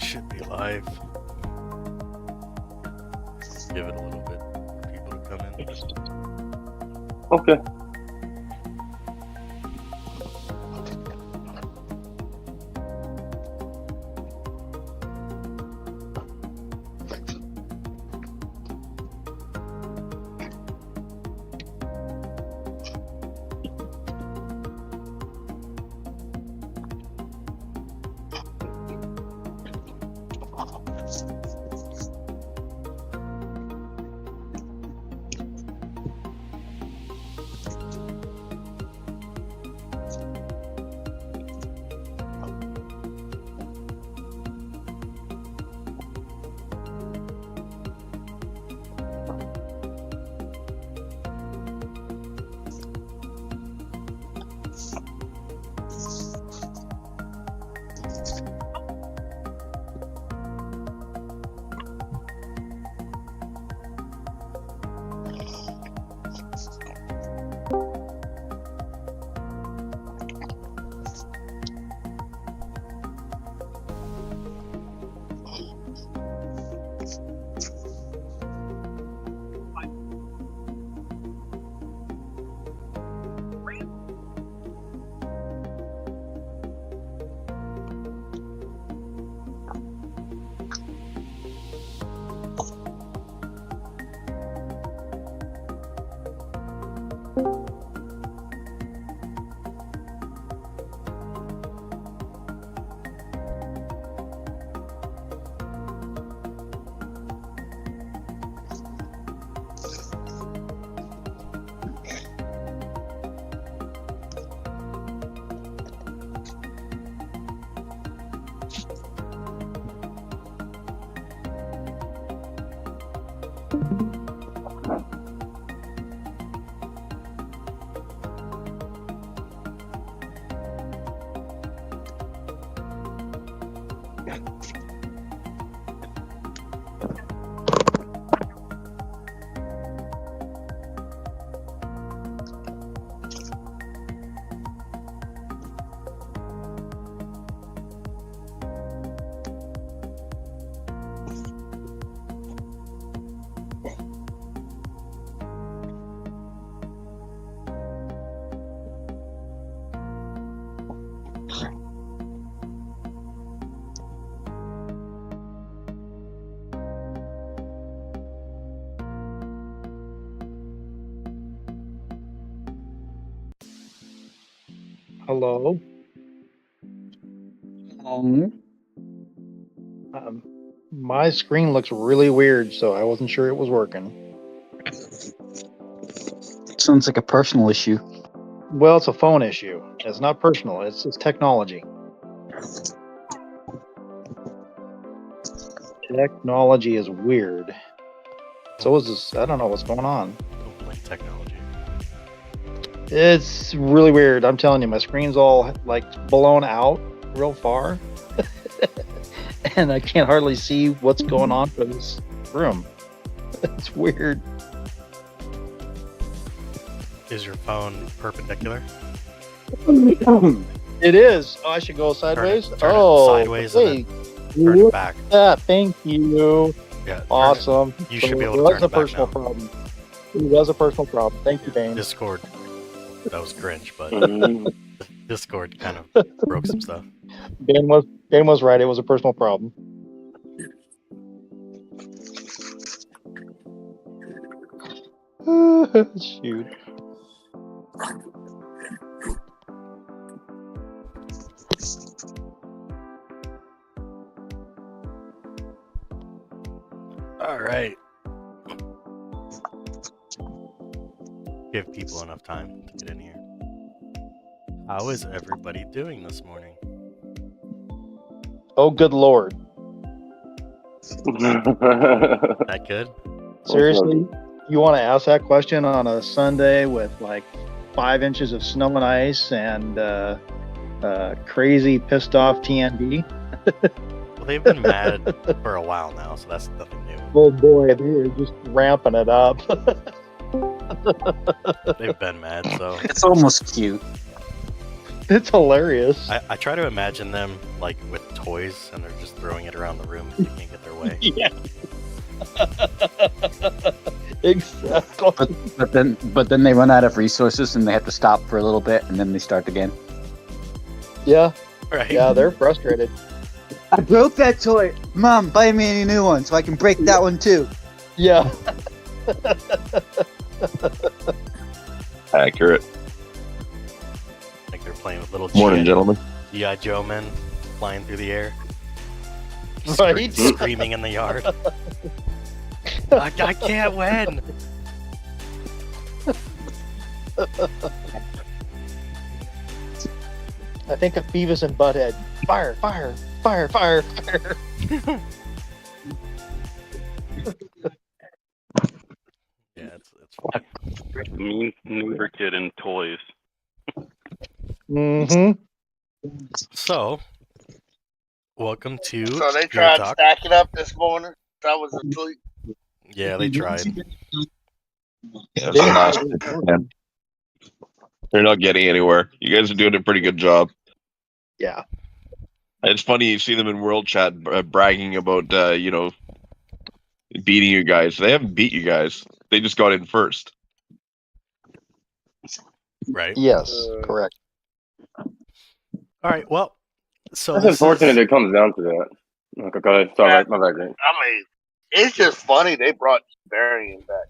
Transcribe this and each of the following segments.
should be live. Give it a little bit for people to come in. Okay. Hello. My screen looks really weird, so I wasn't sure it was working. Sounds like a personal issue. Well, it's a phone issue. It's not personal. It's technology. Technology is weird. So is this. I don't know what's going on. Don't blame technology. It's really weird. I'm telling you, my screen's all like blown out real far. And I can't hardly see what's going on for this room. It's weird. Is your phone perpendicular? It is. Oh, I should go sideways. Turn it sideways hey. and then turn it back. Yeah, thank you. Yeah. Awesome. You should be able to turn it back personal now. problem. It was a personal problem. Thank you, Dane. Discord. That was cringe, but Discord kind of broke some stuff. Dane was right. It was a personal problem. Shoot. All right. Give people enough time to get in here. How is everybody doing this morning? Oh, good Lord. That good? Seriously? You want to ask that question on a Sunday with like 5 inches of snow and ice and crazy pissed off TND? Well, they've been mad for a while now, so that's nothing new. Oh boy, they're just ramping it up. They've been mad, so It's almost cute. It's hilarious. I try to imagine them like with toys and they're just throwing it around the room because they can't get their way. Yeah. Exactly. But then they run out of resources and they have to stop for a little bit and then they start again. Yeah. Right? Yeah, they're frustrated. I broke that toy. Mom, buy me a new one so I can break that one too. Yeah. Accurate. Like they're playing with little Morning, gentlemen. G.I. Joe men flying through the air. Right. Screaming in the yard. I can't win. I think of Beavis and Butthead. Fire, fire, fire, fire, fire. Yeah, it's fun. Mean neighbor kid and toys. Mm-hmm. So, welcome to So they Gear tried Talk. stacking up this morning. I was asleep. Yeah, they tried. Yeah, it's last man. They're not getting anywhere. You guys are doing a pretty good job. Yeah. It's funny you see them in World Chat bragging about, beating you guys. They haven't beat you guys. They just got in first. Right. Yes, correct. All right. Well, so That's this unfortunate is- it comes down to that. Okay, go ahead. Sorry, my bad, Grant. I mean, it's just funny they brought Varian back.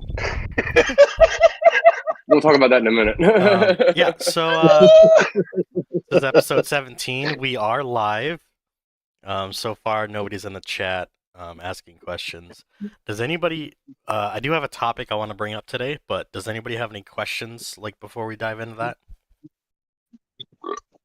We'll talk about that in a minute. yeah. So this is episode 17. We are live. So far, nobody's in the chat asking questions. Does anybody? I do have a topic I want to bring up today, but does anybody have any questions? Like before we dive into that,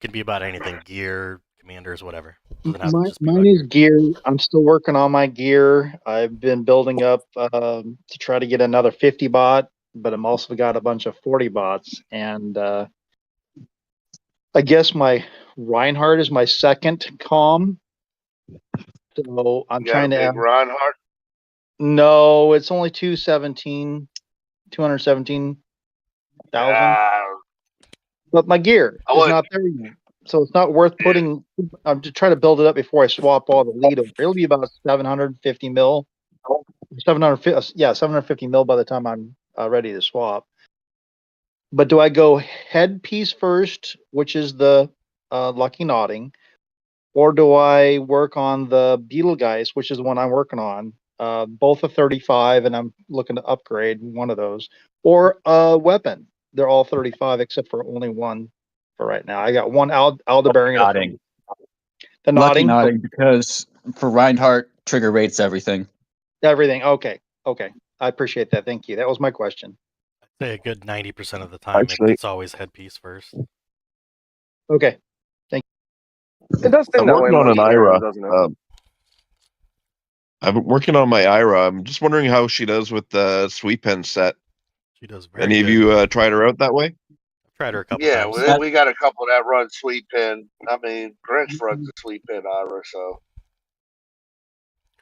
could be about anything: gear, commanders, whatever. Doesn't have to just be Mine about is gear. gear. I'm still working on my gear. I've been building up to try to get another 50 bot, but I'm also got a bunch of 40 bots. And I guess my Reinhardt is my second comm. So I'm You got trying a to big Reinhardt. No, it's only 217,000. But my gear I is would- not there yet. So it's not worth putting. I'm just trying to build it up before I swap all the lead over. It'll be about 750 mil. 750 mil by the time I'm ready to swap. But do I go headpiece first, which is the Lucky Nodding, or do I work on the Beetlegeist, which is the one I'm working on? Both are 35, and I'm looking to upgrade one of those, or a weapon. They're all 35 except for only one for right now. I got one Aldebaran. Nodding. The Lucky nodding. nodding because for Reinhardt, trigger rates everything. Everything. Okay. I appreciate that. Thank you. That was my question. I'd say a good 90% of the time, Actually- it's always headpiece first. Okay. It does seem I'm that way working on most an areas, IRA. doesn't it? I'm working on my IRA. I'm just wondering how she does with the sweep pen set. She does very Any of good. you tried her out that way? I've tried her a couple Yeah, times. we got a couple that run sweep pin. I mean, Grinch runs the sweep pin Ira, so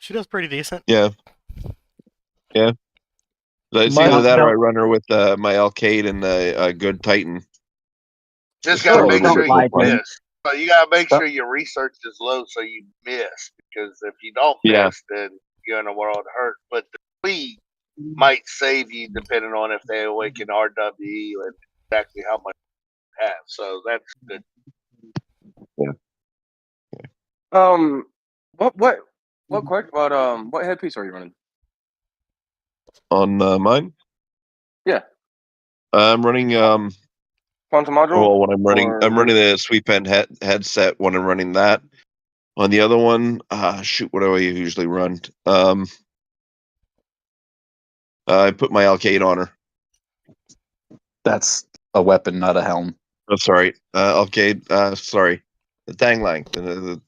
She does pretty decent. Yeah. It's My- either that or I run her with my Alcade and a good Titan. just gotta Oh, make don't sure lie, you man. miss. So you gotta make sure your research is low so you miss, because if you don't Yeah. miss, then you're in a world of hurt. But the lead might save you depending on if they awaken RWE and exactly how much you have. So that's good. What headpiece are you running? On mine? Yeah. I'm running Quantum module? well when I'm running Or- I'm running the sweep pen headset when I'm running that. On the other one, shoot, what do I usually run? I put my Alcade on her. That's a weapon, not a helm. Oh, sorry. Alcade, sorry. The Tanglang.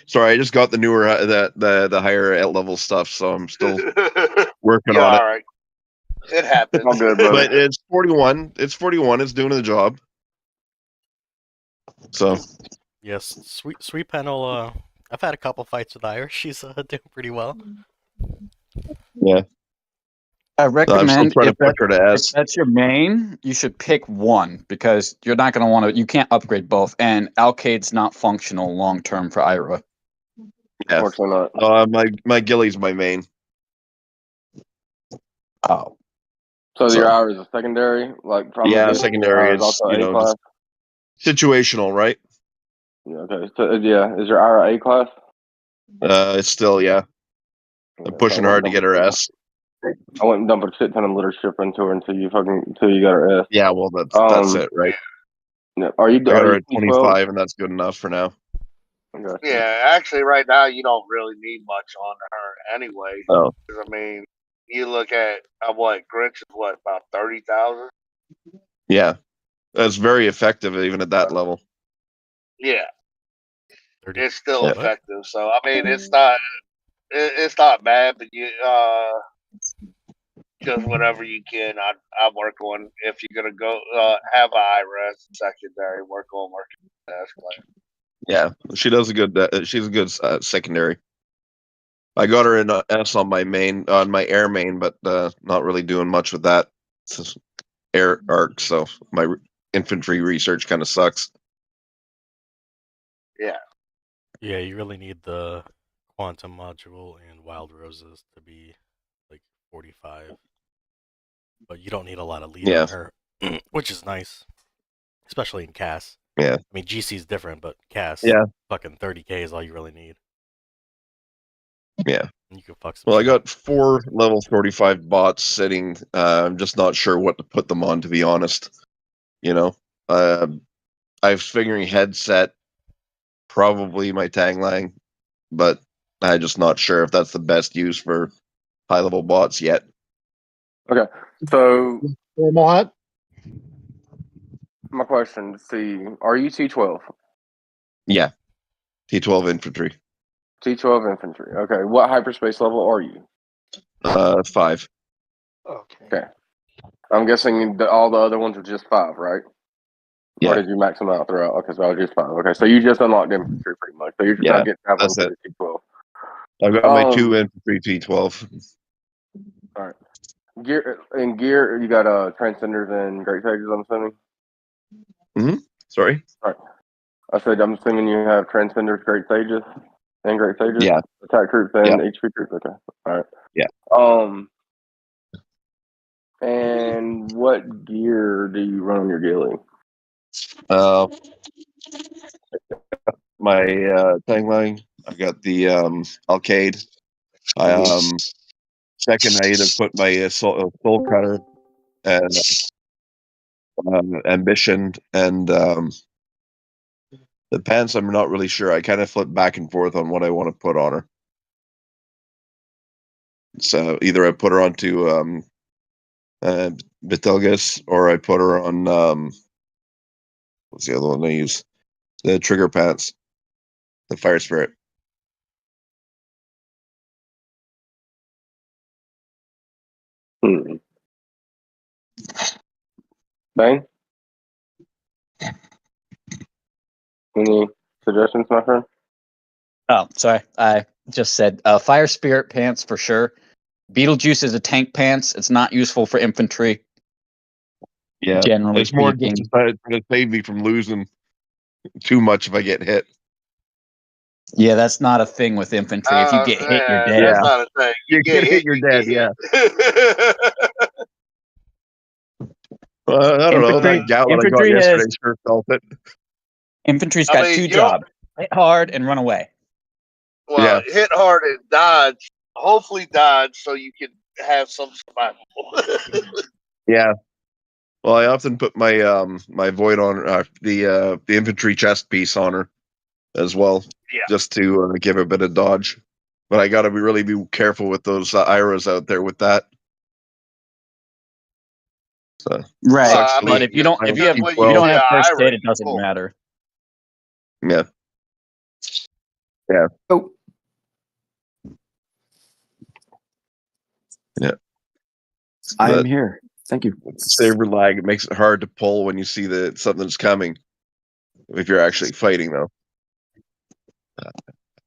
Sorry, I just got the newer the higher level stuff, so I'm still working Yeah, on it. all right. It happens. All good, brother. But it's 41. It's 41. It's doing the job. So Yes, Sweet Pen will, I've had a couple fights with Irish. She's doing pretty well. yeah. I I'm still recommend trying to if push her to if S. that's your main, you should pick one because you're not going to want to. You can't upgrade both, and Alcade's not functional long term for Ira. Yeah. Unfortunately not. My Gilly's my main. Oh, So So- your hour is a secondary, like from Yeah, the secondary is, also you A know, class. situational, right? Yeah, okay. So yeah, is your hour A class? It's still, yeah. I'm pushing hard to get her S. I went and dumped a shit ton of literature into her until you got her S. Yeah, well, that's it, right? Yeah. Are you I got her at T12? 25, and that's good enough for now. Okay. Yeah, actually, right now you don't really need much on her anyway. Oh. 'Cause, I mean, you look at what Grinch is about 30,000. Yeah, that's very effective even at that level. Yeah, 30. it's still Yeah. effective. So I mean, it's not bad, but you just whatever you can. I work on if you're gonna go have an IRS secondary, work on working S class. Yeah, she does a good. She's a good secondary. I got her in S on my air main, but not really doing much with that. It's just air arc, so my infantry research kind of sucks. Yeah. Yeah, you really need the quantum module and wild roses to be like 45. But you don't need a lot of lead Yeah. on her, which is nice, especially in CAS. Yeah. I mean, GC is different, but CAS, Yeah. fucking 30k is all you really need. Yeah. And you can fuck some Well, I shit up. got 4 level 45 bots sitting. I'm just not sure what to put them on, to be honest. You know, I was figuring headset, probably my Tanglang, but I'm just not sure if that's the best use for high level bots yet. Okay. So Mohat? my question: see, are you T12? Yeah, T12 infantry, T12 infantry. Okay. What hyperspace level are you? 5. Okay. I'm guessing that all the other ones are just 5, right? Yeah. Or did you max them out throughout? Okay, so I was just 5. Okay, so you just unlocked infantry pretty much. So you're just Yeah, not getting traveling that's to the T12. I've got my 2 infantry T12. All right. Gear, you got transcenders and great sages. I'm assuming. Sorry. I said I'm assuming you have transcenders, great sages, and great sages. Yeah. Attack troops and HP troops. Okay. All right. Yeah. And what gear do you run on your ghillie? My Tanglang. I got the Alcade. Second, I either put my soul cutter and ambition and the pants. I'm not really sure. I kind of flip back and forth on what I want to put on her. So either I put her onto Betelgeuse or I put her on what's the other one I use? The trigger pants, the fire spirit. Bang? Any suggestions, my friend? oh, sorry. I just said fire spirit pants for sure. Beetlejuice is a tank pants. It's not useful for infantry. Yeah, Generally it's more speaking. just to save me from losing too much if I get hit. Yeah, that's not a thing with infantry. If you get hit, you're dead. That's not a thing. You get hit, you're you dead. get Yeah. hit. I don't know. Infantry- That gal that I got infantry has- yesterday sure felt it. Infantry's I got mean, 2 you don't- jobs: hit hard and run away. Well, hit hard and dodge. Hopefully, dodge so you can have some survival. Yeah. Well, I often put my my void on the infantry chest piece on her as well, just to give her a bit of dodge. But I got to really be careful with those IRAs out there with that. So, Right, sucks to but lose if you don't my if you have T12. if you don't have first IRA, aid, it doesn't cool. matter. Yeah. Yeah. Oh. Yeah. I am But here. Thank you. saber lag, it makes it hard to pull when you see that something's coming. If you're actually fighting, though.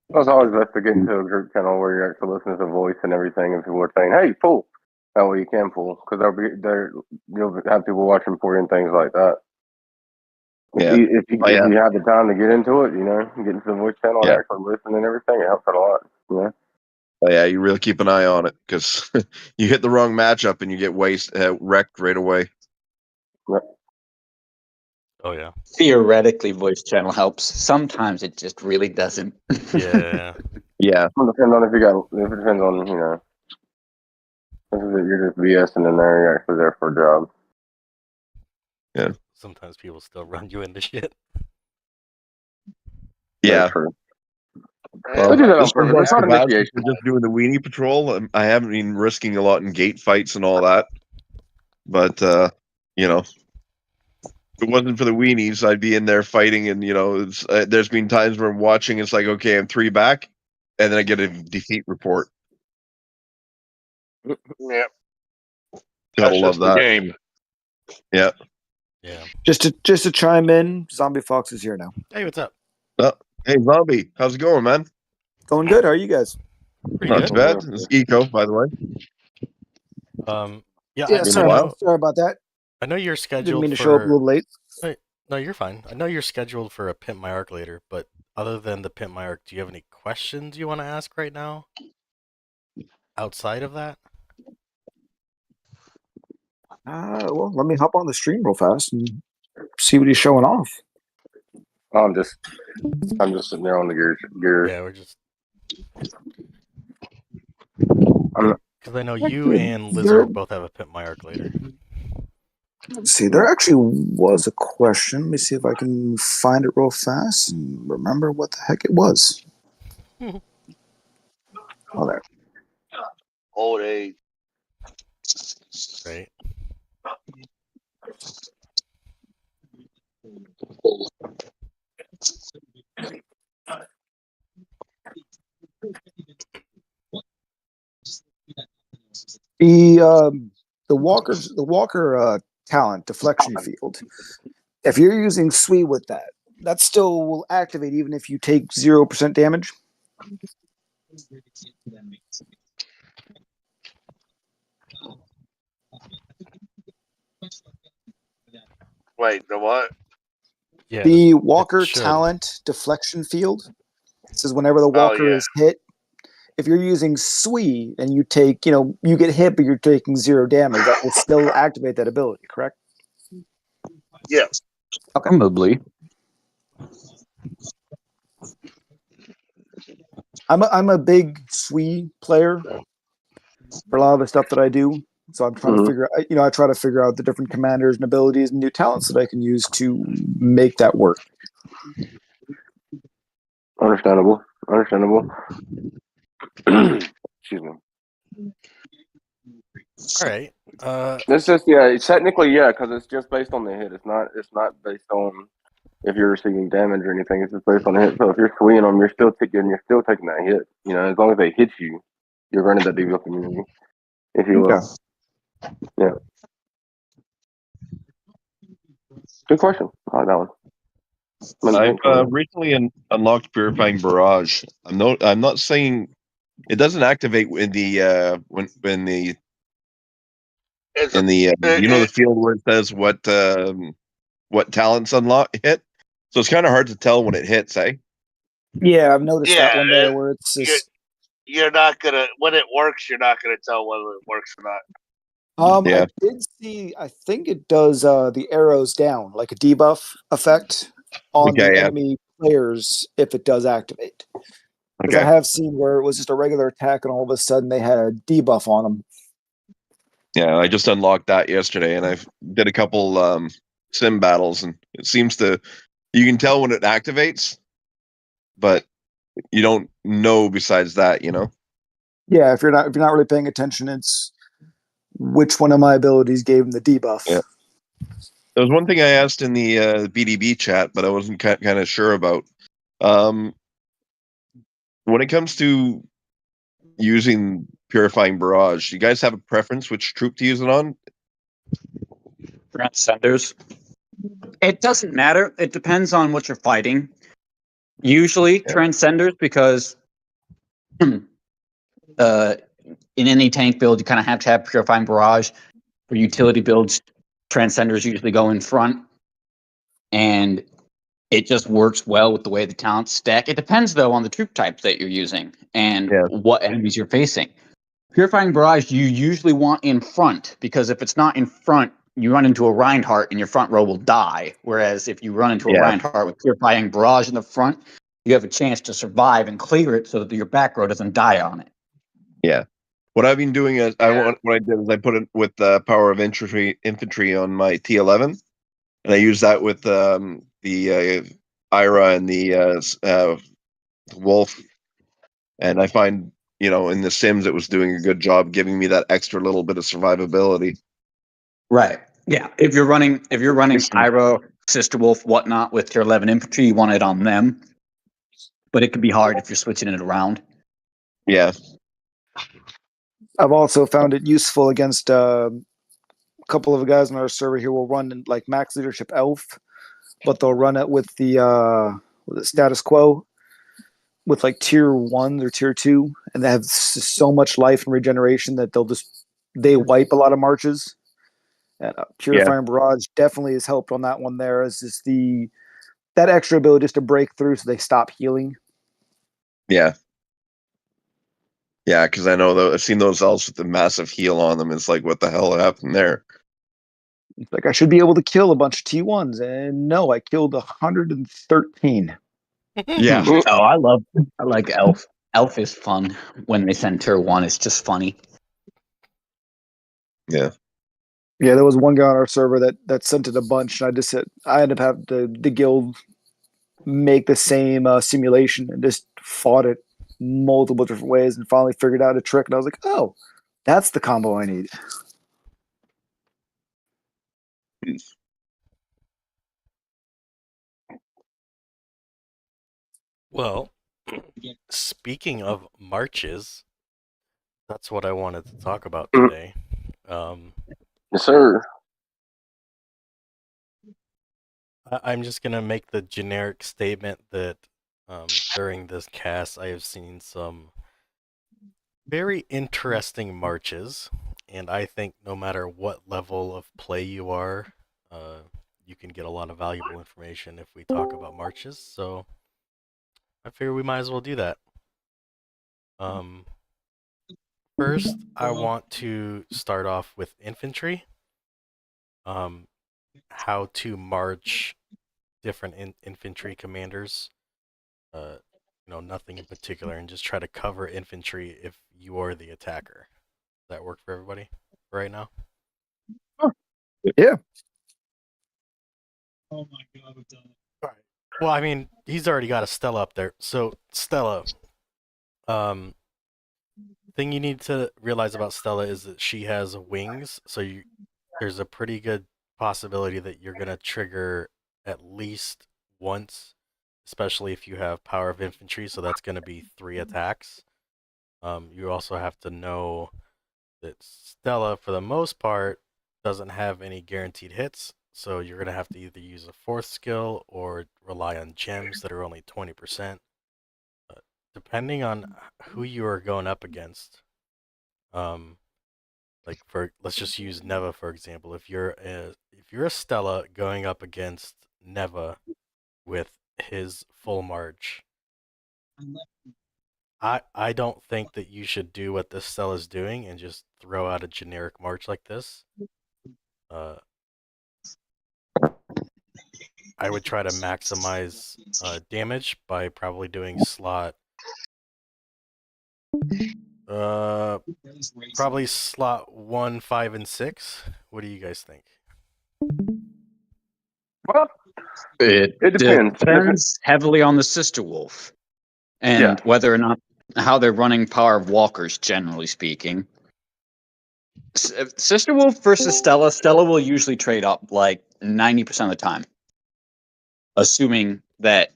Well, it's always best to get into a group channel where you're actually listening to the voice and everything, and people are saying, "Hey, pull." Oh, well, you can pull because you'll have people watching for you and things like that. Yeah. If Oh, yeah. you have the time to get into it, get into the voice channel and Yeah. actually listen and everything, it helps out a lot. Oh, yeah, you really keep an eye on it because you hit the wrong matchup and you get wrecked right away. Oh yeah. Theoretically, voice channel helps. Sometimes it just really doesn't. Yeah. Yeah. It depends on if it depends on if you're just BSing in there, you're actually there for a job. Sometimes people still run you into shit. Yeah. Very true. Well, They do that on this purpose. one It's has not to vouch initiation. for just doing the weenie patrol. I haven't been risking a lot in gate fights and all that. But, if it wasn't for the weenies, I'd be in there fighting. And, there's been times where I'm watching, it's like, okay, I'm 3 back. And then I get a defeat report. Yep. Gotta That's love just the that. game. Yeah. Yeah. Just to chime in, Zombie Fox is here now. Hey, what's up? Hey, Zombie, how's it going, man? Going good. How are you guys? Pretty Not good. too bad. It's Eco, by the way. Yeah. Yeah, I sorry. know. Sorry about that. I know you're Didn't scheduled mean to show up a for. little late. No, you're fine. I know you're scheduled for a Pimp My Arc later, but other than the Pimp My Arc, do you have any questions you want to ask right now? Outside of that? Well, let me hop on the stream real fast and see what he's showing off. I'm just sitting there on the gear. Yeah, we're just. I'm Because I know you Actually, and Lizard both have a Pimp My Arc later. Let's see, there actually was a question. Let me see if I can find it real fast and remember what the heck it was. Oh, there. Old age. Right? The Walker talent deflection field. If you're using Sui with that still will activate even if you take 0% damage. Wait, the what? Yeah. The Walker should. talent deflection field says whenever the Oh, Walker yeah. is hit, if you're using Sui and you take, you get hit, but you're taking 0 damage, that will still activate that ability, correct? Yeah. Okay. Probably. I'm a big Sui player for a lot of the stuff that I do. So I'm trying to figure out, I try to figure out the different commanders and abilities and new talents that I can use to make that work. understandable. Excuse me. All right. It's just it's technically because it's just based on the hit. It's not based on if you're receiving damage or anything. It's just based on the hit. So if you're swinging them, you're still taking that hit. As long as they hit you, you're running that debuff immunity, if you will. Okay. Yeah. Good question. I like that one. I've recently unlocked Purifying Barrage. I'm not saying it doesn't activate in the It's the field where it says what talents hit. So it's kind of hard to tell when it hits, eh? Yeah, I've noticed that one there it- where it's just. you're not gonna when it works. You're not gonna tell whether it works or not. Yeah. I did see. I think it does the arrows down, like a debuff effect on the enemy players if it does activate. Because I have seen where it was just a regular attack, and all of a sudden they had a debuff on them. Yeah, I just unlocked that yesterday, and I did a couple sim battles, and it seems you can tell when it activates, but you don't know besides that, Yeah, if you're not really paying attention, it's which one of my abilities gave him the debuff. Yeah. There was one thing I asked in the BDB chat, but I wasn't kind of sure about. When it comes to using Purifying Barrage, do you guys have a preference which troop to use it on? Transcenders. It doesn't matter. It depends on what you're fighting. Usually Transcenders because in any tank build, you kind of have to have Purifying Barrage. For utility builds, Transcenders usually go in front, and it just works well with the way the talents stack. It depends, though, on the troop types that you're using and what enemies you're facing. Purifying Barrage, you usually want in front, because if it's not in front, you run into a Reinhardt and your front row will die. Whereas if you run into a Reinhardt with Purifying Barrage in the front, you have a chance to survive and clear it so that your back row doesn't die on it. Yeah. What I've been doing is what I did is I put it with the power of infantry on my T11, and I use that with the Ira and the Wolf, and I find in the Sims it was doing a good job giving me that extra little bit of survivability. Right. Yeah. If you're running Ira, Sister Wolf, whatnot with your 11 infantry, you want it on them. But it can be hard if you're switching it around. Yeah. I've also found it useful against a couple of guys on our server here will run like max leadership elf, but they'll run it with the status quo with like tier 1 or tier 2, and they have so much life and regeneration that they wipe a lot of marches. And Purifying Barrage definitely has helped on that one. There is just that extra ability just to break through so they stop healing. Yeah. Yeah, because I know I've seen those elves with the massive heal on them. It's like, what the hell happened there? It's like I should be able to kill a bunch of T1s, and no, I killed 113. Yeah. I like Elf. Elf is fun when they send tier 1. It's just funny. Yeah. Yeah, there was one guy on our server that sent it a bunch, and I ended up having the guild make the same simulation and just fought it multiple different ways and finally figured out a trick, and I was like, oh, that's the combo I need. Well, speaking of marches, that's what I wanted to talk about today. Yes, sir. I'm just going to make the generic statement that during this cast, I have seen some very interesting marches, and I think no matter what level of play you are, you can get a lot of valuable information if we talk about marches, so I figure we might as well do that. First, I want to start off with infantry. How to march different infantry commanders. Nothing in particular, and just try to cover infantry if you are the attacker. Does that work for everybody right now? Yeah. Oh my god, I've done it. All right. Well, I mean, he's already got a Stella up there. So, Stella, thing you need to realize about Stella is that she has wings, so there's a pretty good possibility that you're going to trigger at least once, especially if you have power of infantry, so that's going to be 3 attacks. You also have to know that Stella, for the most part, doesn't have any guaranteed hits, so you're going to have to either use a 4th skill or rely on gems that are only 20%. Depending on who you are going up against, let's just use Neva for example. If you're a Stella going up against Neva with his full march, I don't think that you should do what this Stella's doing and just throw out a generic march like this. I would try to maximize damage by probably doing slot. Probably slot 1, 5, and 6. What do you guys think? Well, It depends. Depends heavily on the Sister Wolf and whether or not how they're running power of walkers, generally speaking. Sister Wolf versus Stella. Stella will usually trade up like 90% of the time, assuming that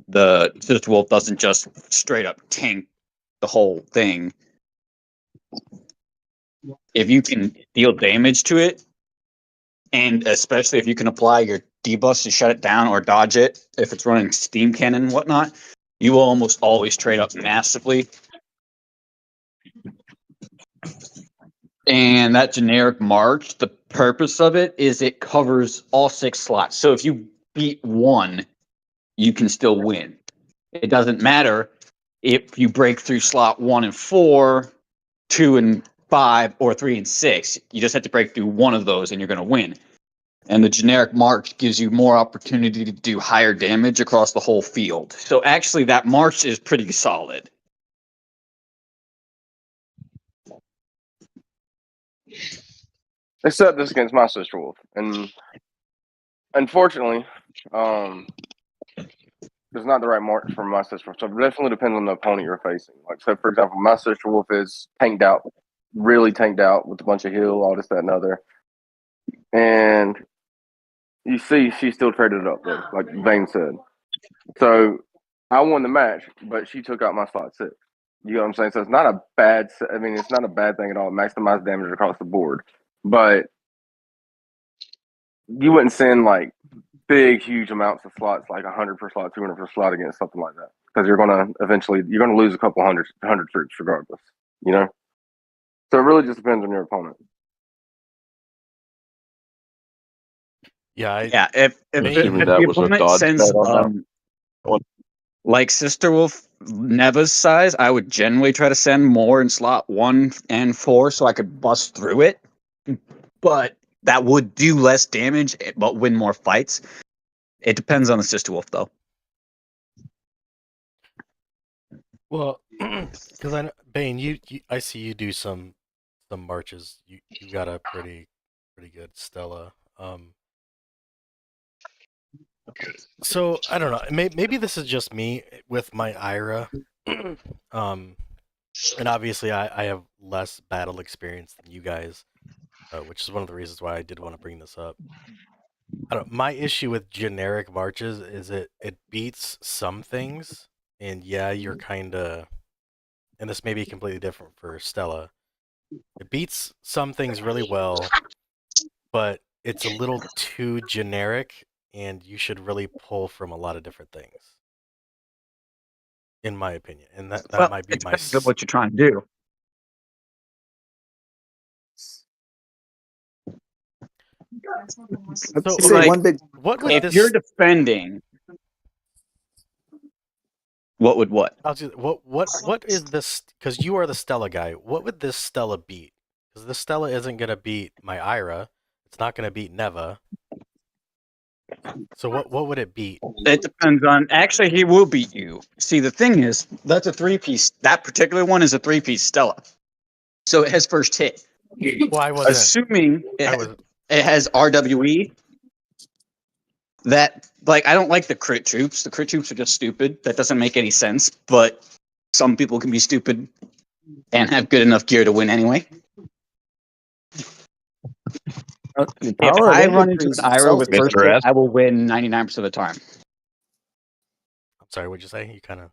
the Sister Wolf doesn't just straight up tank the whole thing. If you can deal damage to it, and especially if you can apply your debuffs to shut it down or dodge it, if it's running steam cannon and whatnot, you will almost always trade up massively. And that generic march, the purpose of it is it covers all 6 slots. So if you beat 1, you can still win. It doesn't matter if you break through slot 1 and 4, 2 and 5, or 3 and 6. You just have to break through one of those and you're going to win. And the generic march gives you more opportunity to do higher damage across the whole field. So actually that march is pretty solid. Except this against my sister wolf, and unfortunately, it's not the right march for my sister wolf. So it definitely depends on the opponent you're facing. Like, so for example, my sister wolf is tanked out, really tanked out with a bunch of heal, all this, that, and other. And you see, she still traded it up though, like Vane said. So I won the match, but she took out my slot 6. You know what I'm saying? So it's not a bad. I mean, it's not a bad thing at all. Maximize damage across the board, but you wouldn't send like big, huge amounts of slots, like 100 per slot, 200 per slot against something like that, because you're gonna lose a couple hundred troops regardless. You know. So it really just depends on your opponent. Yeah, Yeah, if Assuming the that was a opponent dodge sends bet on that one. like Sister Wolf Neva's size, I would generally try to send more in slot 1 and 4 so I could bust through it. But that would do less damage, but win more fights. It depends on the Sister Wolf, though. well, because I know, Bane, you I see you do some marches. You got a pretty good Stella. So I don't know. Maybe this is just me with my Ira. And obviously I have less battle experience than you guys, which is one of the reasons why I did want to bring this up. My issue with generic marches is it beats some things, and yeah, you're kind of, and this may be completely different for Stella. It beats some things really well, but it's a little too generic, and you should really pull from a lot of different things, in my opinion. And that might be it my depends on what you're trying to do. So, Say like, one big. what would if this? you're defending, what would what? I'll just, what is this? Because you are the Stella guy. What would this Stella beat? Because this Stella isn't gonna beat my Ira. It's not gonna beat Neva. So what would it beat? It depends on. Actually, he will beat you. See, the thing is, that's a 3-piece. That particular one is a 3-piece Stella, so it has first hit. Well, I wasn't. Assuming I was. it has RWE. That, like, I don't like the crit troops. The crit troops are just stupid. That doesn't make any sense. But some people can be stupid and have good enough gear to win anyway. If I run into an Ira with first Mr. hit, S. I will win 99% of the time. I'm sorry. What'd you say? You kind of.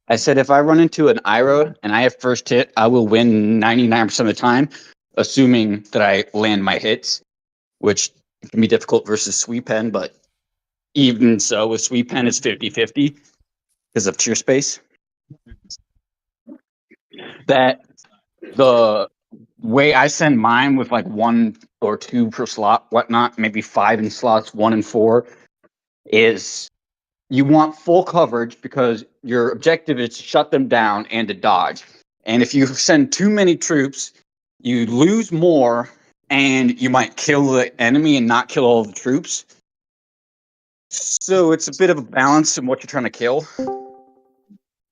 I said if I run into an Ira and I have first hit, I will win 99% of the time, assuming that I land my hits, which can be difficult versus Sweep Pen, but even so, with Sweep Pen, it's 50-50 because of tier space. That the way I send mine with like 1 or 2 per slot, whatnot, maybe 5 in slots 1 and 4, is you want full coverage because your objective is to shut them down and to dodge. And if you send too many troops, you lose more and you might kill the enemy and not kill all the troops. So it's a bit of a balance in what you're trying to kill.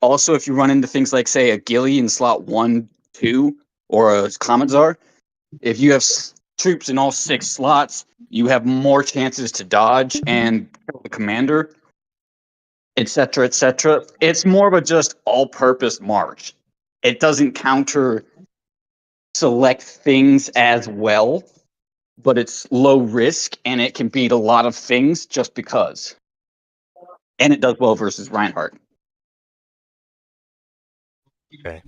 Also, if you run into things like, say, a Ghillie in slot 1, 2, or a Commissar, if you have troops in all 6 slots, you have more chances to dodge and kill the commander, etc., etc. It's more of a just all-purpose march. It doesn't counter select things as well, but it's low risk and it can beat a lot of things just because. And it does well versus Reinhardt. Okay.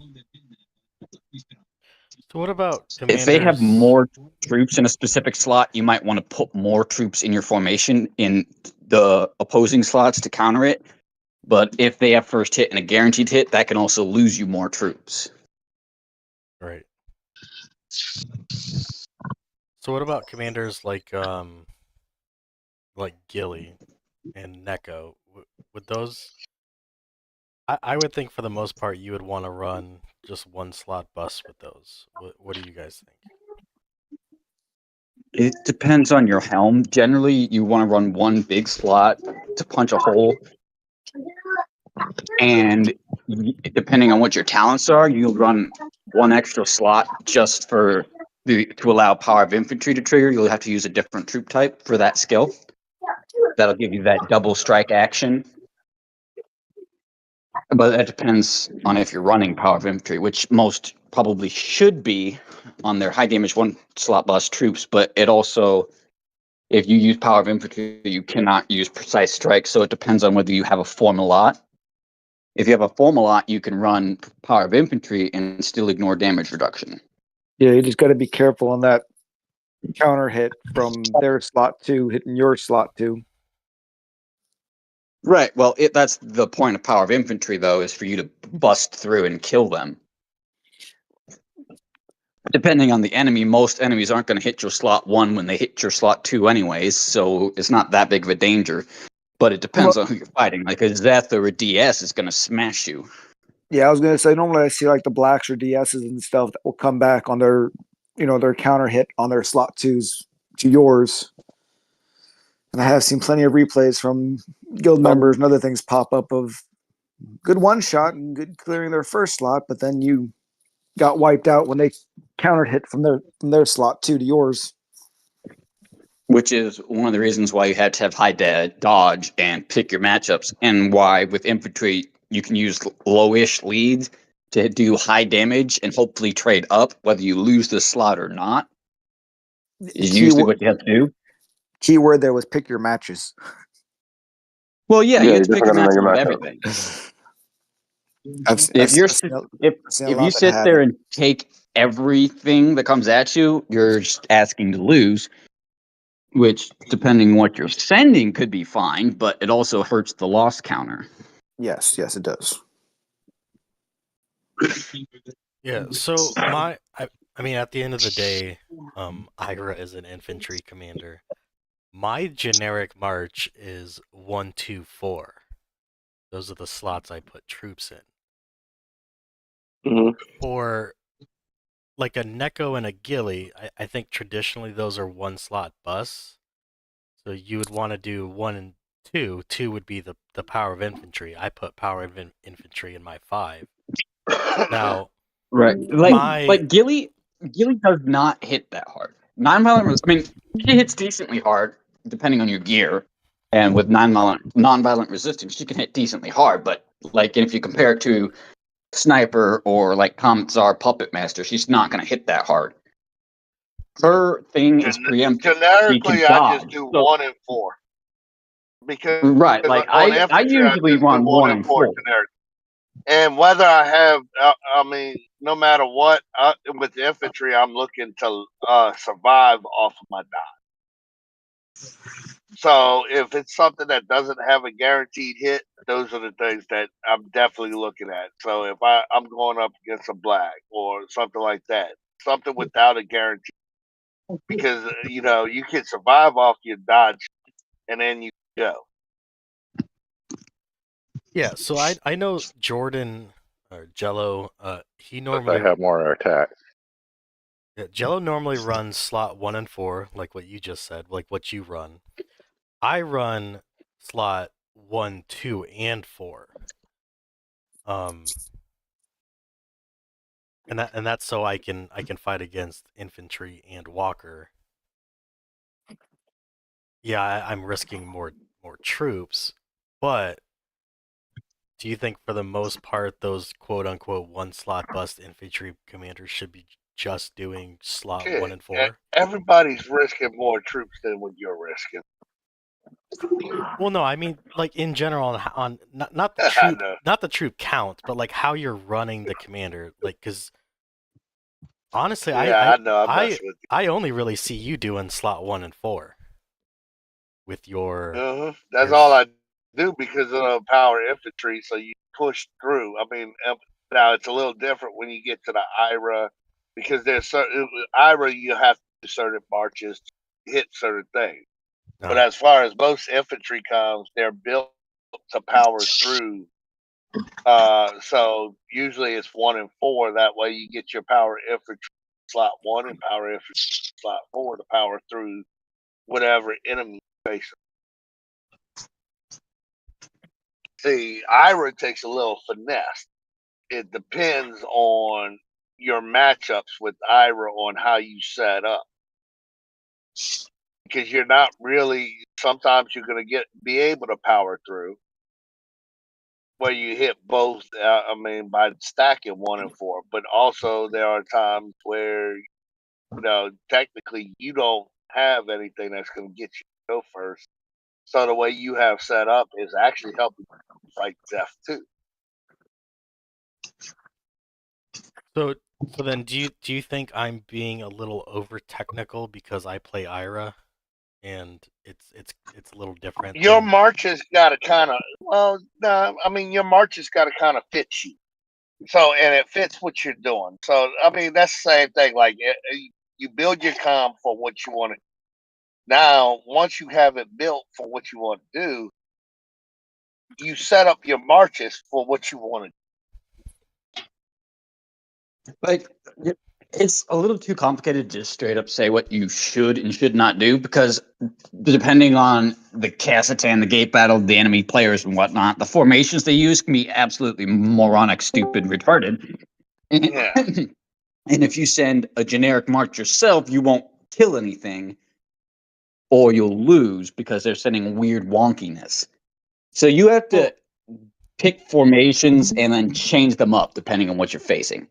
So what about If they have commanders? more troops in a specific slot, you might want to put more troops in your formation in the opposing slots to counter it. But if they have first hit and a guaranteed hit, that can also lose you more troops. Right. So what about commanders like Gilly and Neko? Would those? I would think for the most part you would want to run just one slot bus with those. What do you guys think? It depends on your helm. Generally, you want to run one big slot to punch a hole, and depending on what your talents are, you'll run one extra slot just for to allow power of infantry to trigger. You'll have to use a different troop type for that skill. That'll give you that double strike action. But that depends on if you're running power of infantry, which most probably should be on their high damage one slot bus troops. But it also, if you use power of infantry, you cannot use precise strike. So it depends on whether you have a Formalot. If you have a Formalot, you can run power of infantry and still ignore damage reduction. Yeah, you just got to be careful on that counter hit from their slot 2 hitting your slot 2. Right. Well, that's the point of power of infantry, though, is for you to bust through and kill them. Depending on the enemy, most enemies aren't going to hit your slot 1 when they hit your slot 2 anyways, so it's not that big of a danger. But it depends on who you're fighting. Like a Zeth or a DS is going to smash you. Yeah, I was going to say, normally I see like the blacks or DSs and stuff that will come back on their, their counter hit on their slot 2s to yours. And I have seen plenty of replays from guild members and other things pop up of good one shot and good clearing their first slot, but then you got wiped out when they counter hit from their slot 2 to yours. Which is one of the reasons why you had to have high dodge and pick your matchups, and why with infantry you can use lowish leads to do high damage and hopefully trade up, whether you lose the slot or not. Is usually what you have to do. Keyword there was pick your matches. Well, yeah, you have to just pick your gotta matches make with a everything. If you sit there and take everything that comes at you, you're just asking to lose. Which, depending on what you're sending, could be fine, but it also hurts the loss counter. Yes, it does. Yeah, so I mean, at the end of the day, Ira is an infantry commander. My generic march is 1, 2, 4. Those are the slots I put troops in. Mm-hmm. For like a Neko and a Gilly, I think traditionally those are one slot bus. So you would want to do 1 and 2. 2 would be the power of infantry. I put power of infantry in my 5. Now, right, like Gilly does not hit that hard. Non-violent, I mean, she hits decently hard depending on your gear, and with non-violent resistance, she can hit decently hard. But like if you compare it to Sniper or like Comet Czar Puppet Master, she's not going to hit that hard. Her thing is preempt. Generically, I just do 1 and 4 because right, like I usually run 1 and 4. And whether I have, I mean, no matter what, with infantry, I'm looking to survive off of my die. So if it's something that doesn't have a guaranteed hit, those are the things that I'm definitely looking at. So if I'm going up against a black or something like that, something without a guarantee, because you can survive off your dodge, and then you go. yeah, so I know Jordan or Jello, he normally I have more attack. Yeah, Jello normally runs slot 1 and 4, like what you just said, like what you run. I run slot 1, 2, and 4. And that's so I can fight against infantry and walker. Yeah, I'm risking more troops, but do you think for the most part those quote unquote one slot bust infantry commanders should be just doing slot 1 and 4? Everybody's risking more troops than what you're risking. Well, no, I mean like in general on not the troop not the troop count, but like how you're running the commander, like because honestly, I know I'm messing with you. I only really see you doing slot 1 and 4 with your. That's all I do because of power infantry. So you push through. I mean, now it's a little different when you get to the Ira because there's certain IRA you have to do certain marches to hit certain things. But as far as most infantry comes, they're built to power through. So usually it's 1 and 4. That way you get your power infantry slot 1 and power infantry slot 4 to power through whatever enemy you're facing. See, IRA takes a little finesse. It depends on your matchups with IRA on how you set up. Because you're not really, sometimes you're going to be able to power through where you hit both, by stacking 1 and 4. But also there are times where, technically you don't have anything that's going to get you to go first. So the way you have set up is actually helping you fight death too. So then, do you think I'm being a little over technical because I play IRA, and it's a little different? Your march has got to kind of your march has got to kind of fit you. So and it fits what you're doing. So that's the same thing. Like you build your comm for what you want to. Now, once you have it built for what you want to do, you set up your marches for what you want to do. Like, it's a little too complicated to just straight up say what you should and should not do, because depending on the Cassitan, the gate battle, the enemy players and whatnot, the formations they use can be absolutely moronic, stupid, retarded. Yeah. And if you send a generic march yourself, you won't kill anything, or you'll lose because they're sending weird wonkiness. So you have to pick formations and then change them up depending on what you're facing.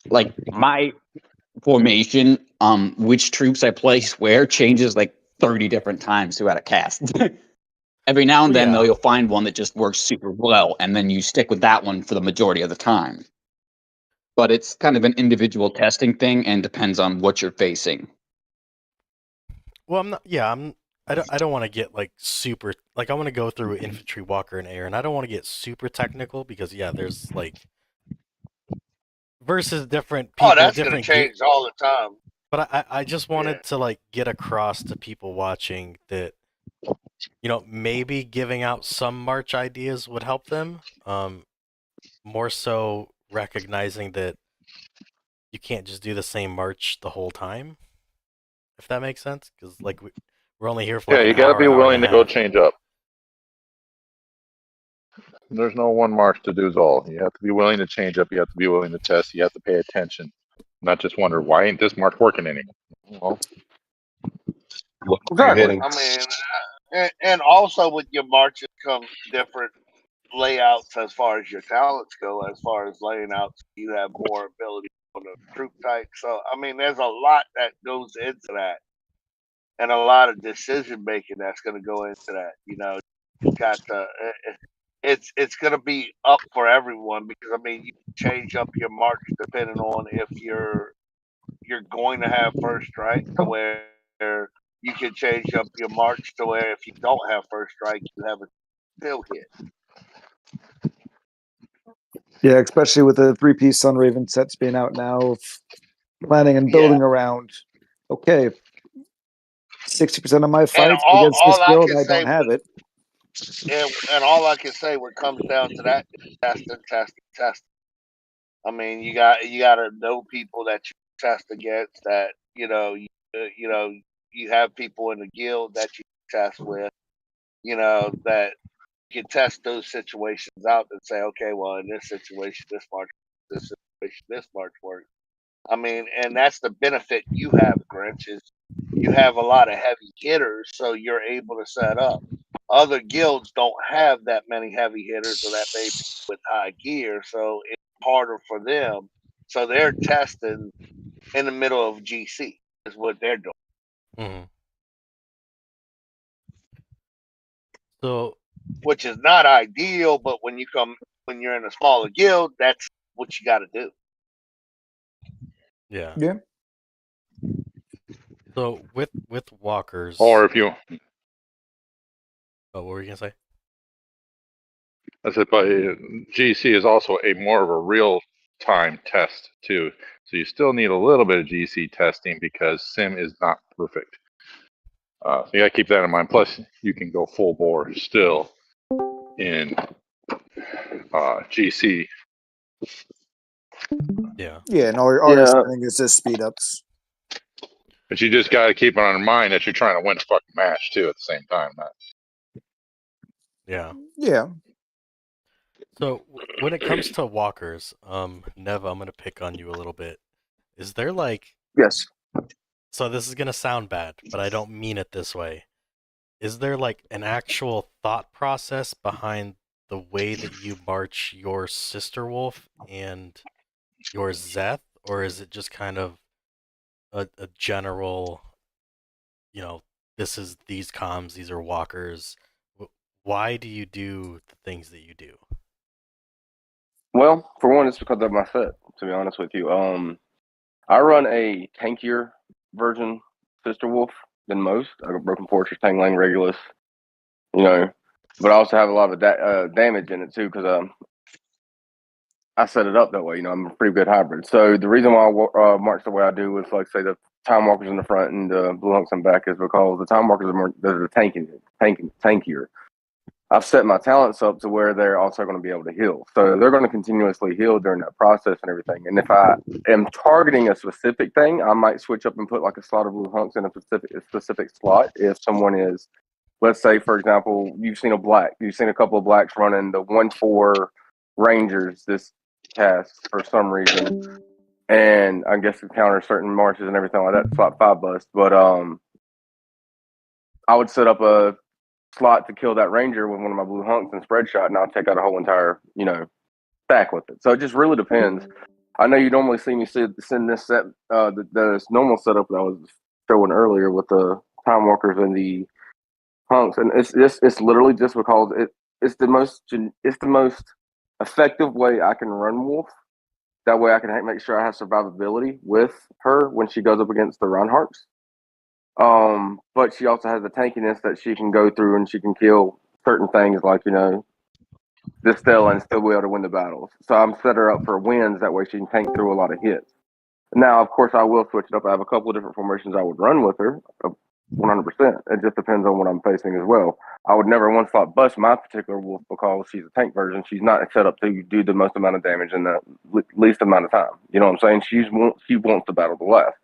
Like my formation, which troops I place where changes like 30 different times throughout a cast. Every now and then, though, you'll find one that just works super well, and then you stick with that one for the majority of the time. But it's kind of an individual testing thing, and depends on what you're facing. Well, I'm not. Yeah, I don't want to get like super. Like I want to go through infantry, walker, and air, and I don't want to get super technical because there's like versus different people. Oh, that's going to different change all the time. But I just wanted to like get across to people watching that maybe giving out some march ideas would help them. More so recognizing that you can't just do the same march the whole time, if that makes sense. Because like we're only here for you got to be willing to go change up. There's no one march to do it all. You have to be willing to change up. You have to be willing to test. You have to pay attention, not just wonder why ain't this march working anymore. Well, exactly. And also with your marches come different layouts as far as your talents go. As far as laying out, you have more ability on the troop type. So there's a lot that goes into that, and a lot of decision making that's going to go into that. You got to. It's going to be up for everyone because you change up your march depending on if you're going to have first strike, to where you can change up your march to where if you don't have first strike, you have a still hit. Yeah, especially with the 3-piece Sun Raven sets being out now, planning and building around. Okay, 60% of my fights against this build, I don't have it. And all I can say when it comes down to that is testing. You got to know people that you test against. That you have people in the guild that you test with. That you can test those situations out and say, okay, well, in this situation, this march works. And that's the benefit you have, Grinch, is you have a lot of heavy hitters, so you're able to set up. Other guilds don't have that many heavy hitters or that many people with high gear, so it's harder for them. So they're testing in the middle of GC is what they're doing. Mm-hmm. So, which is not ideal, but when you're in a smaller guild, that's what you got to do. Yeah. Yeah. So with walkers, or if you. Oh, what were you gonna say? I said, but GC is also more of a real time test too. So you still need a little bit of GC testing because sim is not perfect. So you gotta keep that in mind. Plus, you can go full bore still in GC. Yeah. Yeah, and our thing is just speed ups. But you just gotta keep it on mind that you're trying to win a fucking match too at the same time. Yeah. Yeah. So when it comes to walkers, Neva, I'm gonna pick on you a little bit. Is there like Yes. so this is gonna sound bad, but I don't mean it this way. Is there like an actual thought process behind the way that you march your sister wolf and your Zeth, or is it just kind of a general, this is these comms, these are walkers? Why do you do the things that you do? Well, for one, it's because of my set. To be honest with you, I run a tankier version Sister Wolf than most. I got Broken Fortress, Tangling, Regulus, but I also have a lot of damage in it too because I set it up that way. I'm a pretty good hybrid. So the reason why I march the way I do is like say the Time Walkers in the front and the Blue Hunks in back is because the Time Walkers are they're tankier. I've set my talents up to where they're also going to be able to heal. So they're going to continuously heal during that process and everything. And if I am targeting a specific thing, I might switch up and put like a slot of Blue Hunks in a specific slot. If someone is, let's say, for example, you've seen a couple of blacks running the 1/4 Rangers this cast for some reason. And I guess it counters certain marches and everything like that, slot 5 bust. But I would set up a slot to kill that ranger with one of my Blue Hunks and spread shot, and I'll take out a whole entire, stack with it. So it just really depends. I know you normally see me send this set, the normal setup that I was showing earlier with the Time Walkers and the Hunks, and it's literally just because it's the most effective way I can run Wolf. That way I can make sure I have survivability with her when she goes up against the Reinhardts. But she also has the tankiness that she can go through and she can kill certain things like, distill and still be able to win the battles. So I'm set her up for wins. That way she can tank through a lot of hits. Now, of course, I will switch it up. I have a couple of different formations I would run with her, 100%. It just depends on what I'm facing as well. I would never one slot bust my particular wolf because she's a tank version. She's not set up to do the most amount of damage in the least amount of time. You know what I'm saying? She wants the battle to last.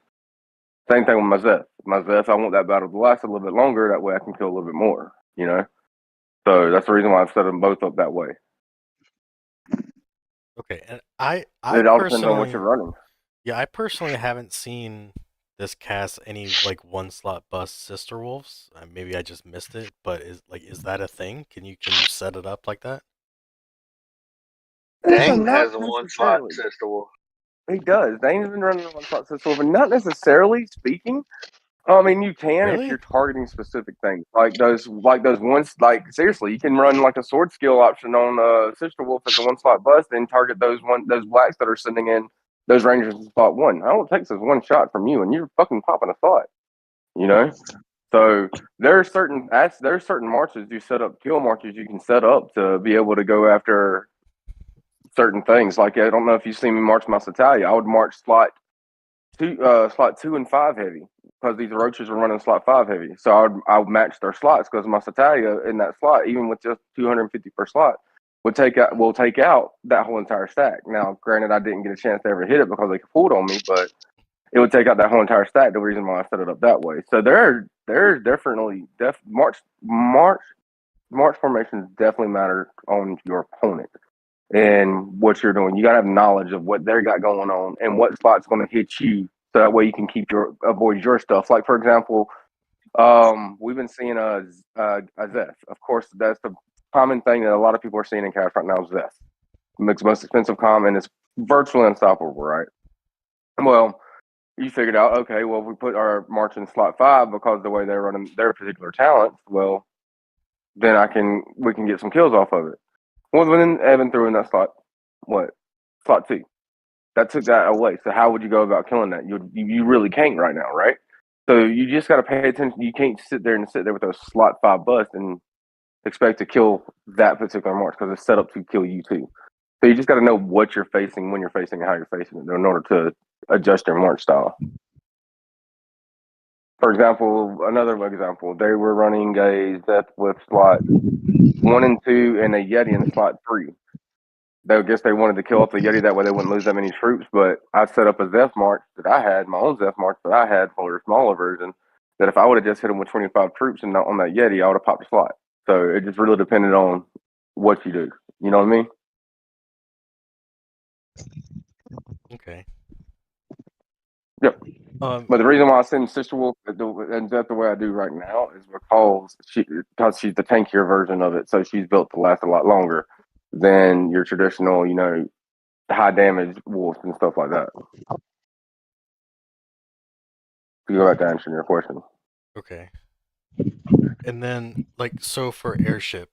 Same thing with my Zeth. My Zeth, I want that battle to last a little bit longer. That way I can kill a little bit more, So that's the reason why I've set them both up that way. Okay, and I it all depends on what you're running. Yeah, I personally haven't seen this cast any like one slot bust sister wolves. Maybe I just missed it, but is that a thing? Can you set it up like that? Dane has a one slot sister wolf. He does. Dane's been running a one slot sister wolf, but not necessarily speaking. I mean, you can Really? if you're targeting specific things, like those ones. Like seriously, you can run like a sword skill option on Sister Wolf as a one slot bust, and target those blacks that are sending in those rangers in spot 1. All it takes is one shot from you, and you're fucking popping a slot. So there are certain marches you set up, kill marches you can set up to be able to go after certain things. Like I don't know if you've seen me march my Satalia. I would march slot 2 and 5 heavy. Because these roaches are running slot 5 heavy. So I would match their slots because my Satalia in that slot, even with just 250 per slot, will take out that whole entire stack. Now, granted, I didn't get a chance to ever hit it because they pulled on me, but it would take out that whole entire stack. The reason why I set it up that way. So there's definitely march formations definitely matter on your opponent and what you're doing. You gotta have knowledge of what they got going on and what spot's going to hit you. So that way you can avoid your stuff. Like, for example, we've been seeing a Zeth. Of course, that's the common thing that a lot of people are seeing in cash right now is Zeth. It's the most expensive comm and it's virtually unstoppable, right? Well, you figured out, okay, well, if we put our march in slot 5 because the way they're running their particular talents, well, then we can get some kills off of it. Well, then Evan threw in that slot, slot 2. That took that away. So how would you go about killing that? You really can't right now, right? So you just got to pay attention. You can't sit there with a slot 5 bust and expect to kill that particular march because it's set up to kill you too. So you just got to know what you're facing, when you're facing, and how you're facing it in order to adjust your march style. For example, another example, they were running a Zeth with slot 1 and 2 and a Yeti in slot 3. They guess they wanted to kill off the Yeti, that way they wouldn't lose that many troops. But I set up a Zeth march that I had, my own Zeth march that I had for a smaller version, that if I would have just hit them with 25 troops and not on that Yeti, I would have popped a slot. So it just really depended on what you do. You know what I mean? Okay. Yep. But the reason why I send Sister Wolf and Zeth the way I do right now is because she's the tankier version of it. So she's built to last a lot longer than your traditional, high damage wolves and stuff like that. To go back to answering your question. Okay. And then, so for airship,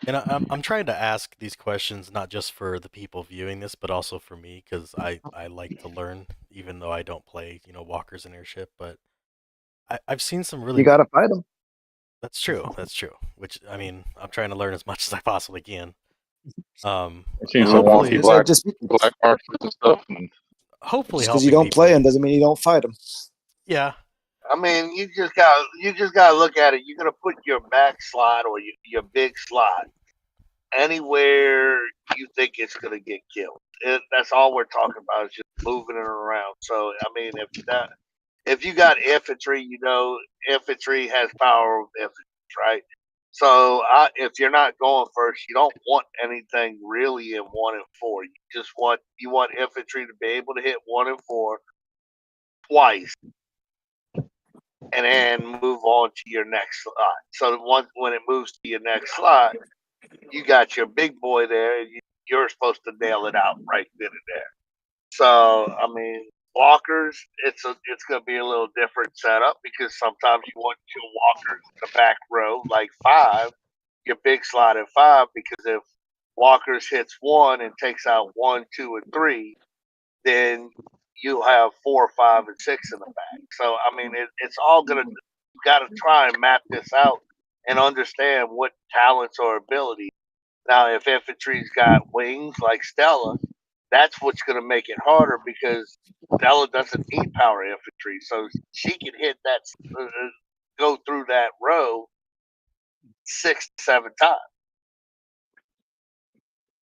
and I'm trying to ask these questions not just for the people viewing this, but also for me, because I like to learn, even though I don't play, walkers and airship. But I've seen some really. You gotta fight them. That's true. That's true. Which I'm trying to learn as much as I possibly can. I've seen some wonky black marks and stuff. Hopefully, because you don't people. play them doesn't mean you don't fight them. Yeah. I mean, you just gotta look at it. You're gonna put your back slot or your big slot anywhere you think it's gonna get killed. That's all we're talking about, is just moving it around. So I mean, if you got infantry, infantry has power of infantry, right? So if you're not going first, you don't want anything really in 1 and 4. You want infantry to be able to hit 1 and 4 twice, and then move on to your next slot. So when it moves to your next slot, you got your big boy there, and you're supposed to nail it out right then and there. So I mean, walkers, it's going to be a little different setup, because sometimes you want your walkers in the back row, like 5, your big slot at 5, because if walkers hits 1 and takes out 1, 2, and 3, then you have 4, 5, and 6 in the back. So I mean, it's all gonna. You got to try and map this out and understand what talents or abilities. Now, if infantry's got wings like Stella, that's what's going to make it harder, because Stella doesn't need power infantry, so she can hit that, go through that row 6 to 7 times.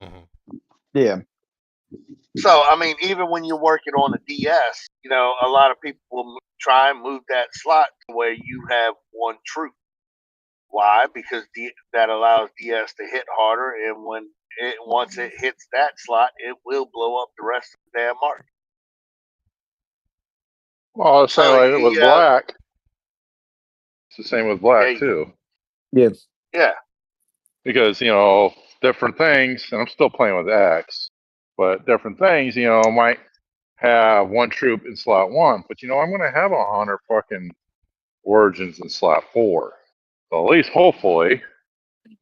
Mm-hmm. Yeah. So, I mean, even when you're working on a DS, a lot of people will try and move that slot to where you have 1 troop. Why? Because that allows DS to hit harder, and once it hits that slot, it will blow up the rest of the damn mark. Well, it's like with black. It's the same with black too. Yeah. Yeah. Because different things, and I'm still playing with X, but different things, might have 1 troop in slot 1, but I'm gonna have 100 fucking origins in slot 4. So at least hopefully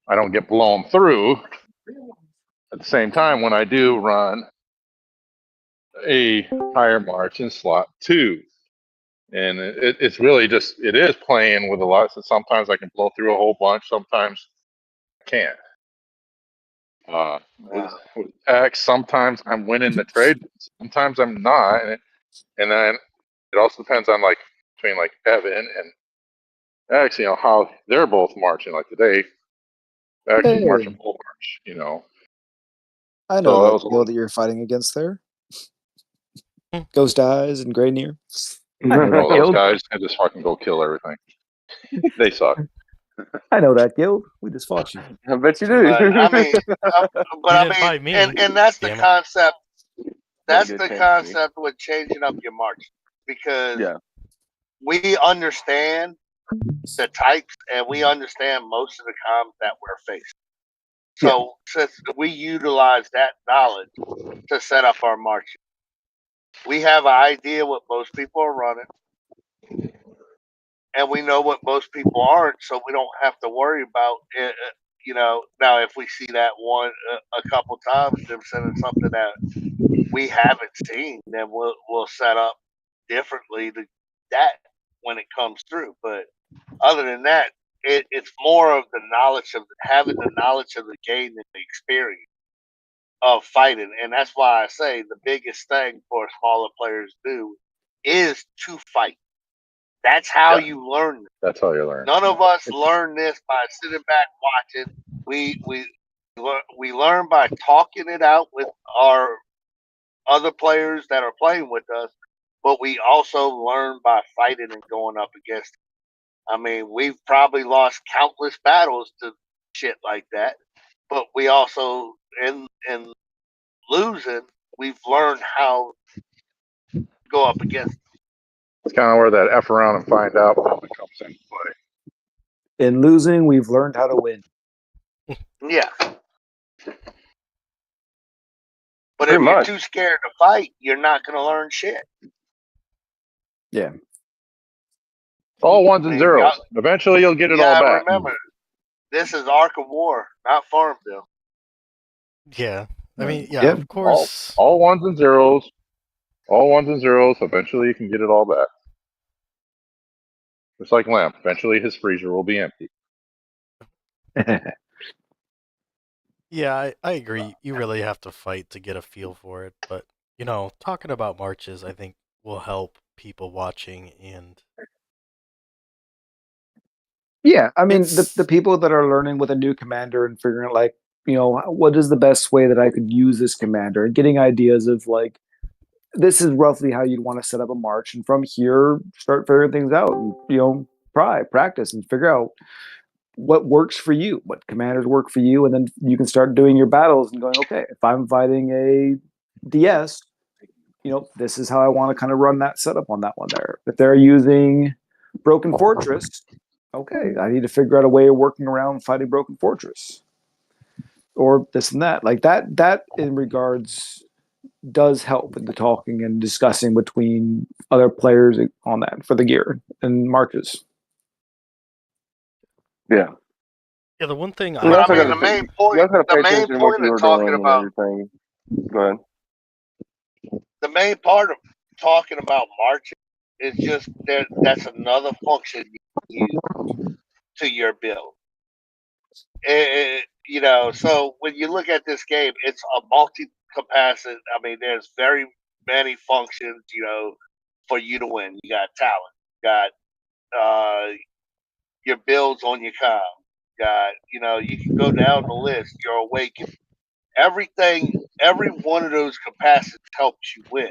I don't get blown through. At the same time, when I do run a higher march in slot 2, and it's really it is playing with a lot. So sometimes I can blow through a whole bunch, sometimes I can't. With X, sometimes I'm winning the trade, sometimes I'm not, and then it also depends on between Evan and X, how they're both marching. Like today, X was marching full march, I know that guild that you're fighting against there. Ghost Eyes and Greyneer. I know those guys can just fucking go kill everything. They suck. I know that guild. We just fought you. I bet you do. I mean, and that's the concept. That's the concept with changing up your march, because we understand the types, and we understand most of the comms that we're facing. So since we utilize that knowledge to set up our march, we have an idea what most people are running, and we know what most people aren't, so we don't have to worry about it. Now if we see that one a couple times, them sending something that we haven't seen, then we'll set up differently to that when it comes through. But other than that, it's more of the knowledge of having the knowledge of the game and the experience. of fighting, and that's why I say the biggest thing for smaller players to do is to fight. That's how you learn. That's how you learn. None of us learn this by sitting back watching. We learn by talking it out with our other players that are playing with us, but we also learn by fighting and going up against them. I mean, we've probably lost countless battles to shit like that, but we also in losing, we've learned how to go up against them. It's kind of where that F around and find out moment comes into play. In losing, we've learned how to win. Yeah. But Pretty if you're much. too scared to fight, you're not going to learn shit. Yeah. It's all ones and Man, zeros. y'all- Eventually, you'll get it You all gotta back. remember, this is Ark of War, not Farmville. Yeah. I mean, yeah, Yeah. of course. All ones and zeros. All ones and zeros. Eventually, you can get it all back. Just like Lamp. Eventually, his freezer will be empty. Yeah, I agree. You really have to fight to get a feel for it. But, you know, talking about marches, I think will help people watching. And Yeah, I mean, It's- the people that are learning with a new commander and figuring out, like, you know, what is the best way that I could use this commander, and getting ideas of, like, this is roughly how you'd want to set up a march, and from here start figuring things out, and, you know, practice and figure out what works for you, what commanders work for you, and then you can start doing your battles and going, okay, if I'm fighting a DS, you know, this is how I want to kind of run that setup on that one there. If they're using Broken Fortress, okay, I need to figure out a way of working around fighting Broken Fortress, or this and that. Like that in regards does help in the talking and discussing between other players on that for the gear and marches. Yeah. yeah, the one thing You But also I mean, gotta the main you point, also gotta pay the main attention to what point you of were talking doing and about, everything. Go ahead. the main part of talking about marching is just that's another function you use to your build. You know, so when you look at this game, it's a multi-capacity. I mean, there's very many functions, you know, for you to win. You got talent, you got your builds on your com, you got, you know, you can go down the list. Your awakening, everything, every one of those capacities helps you win.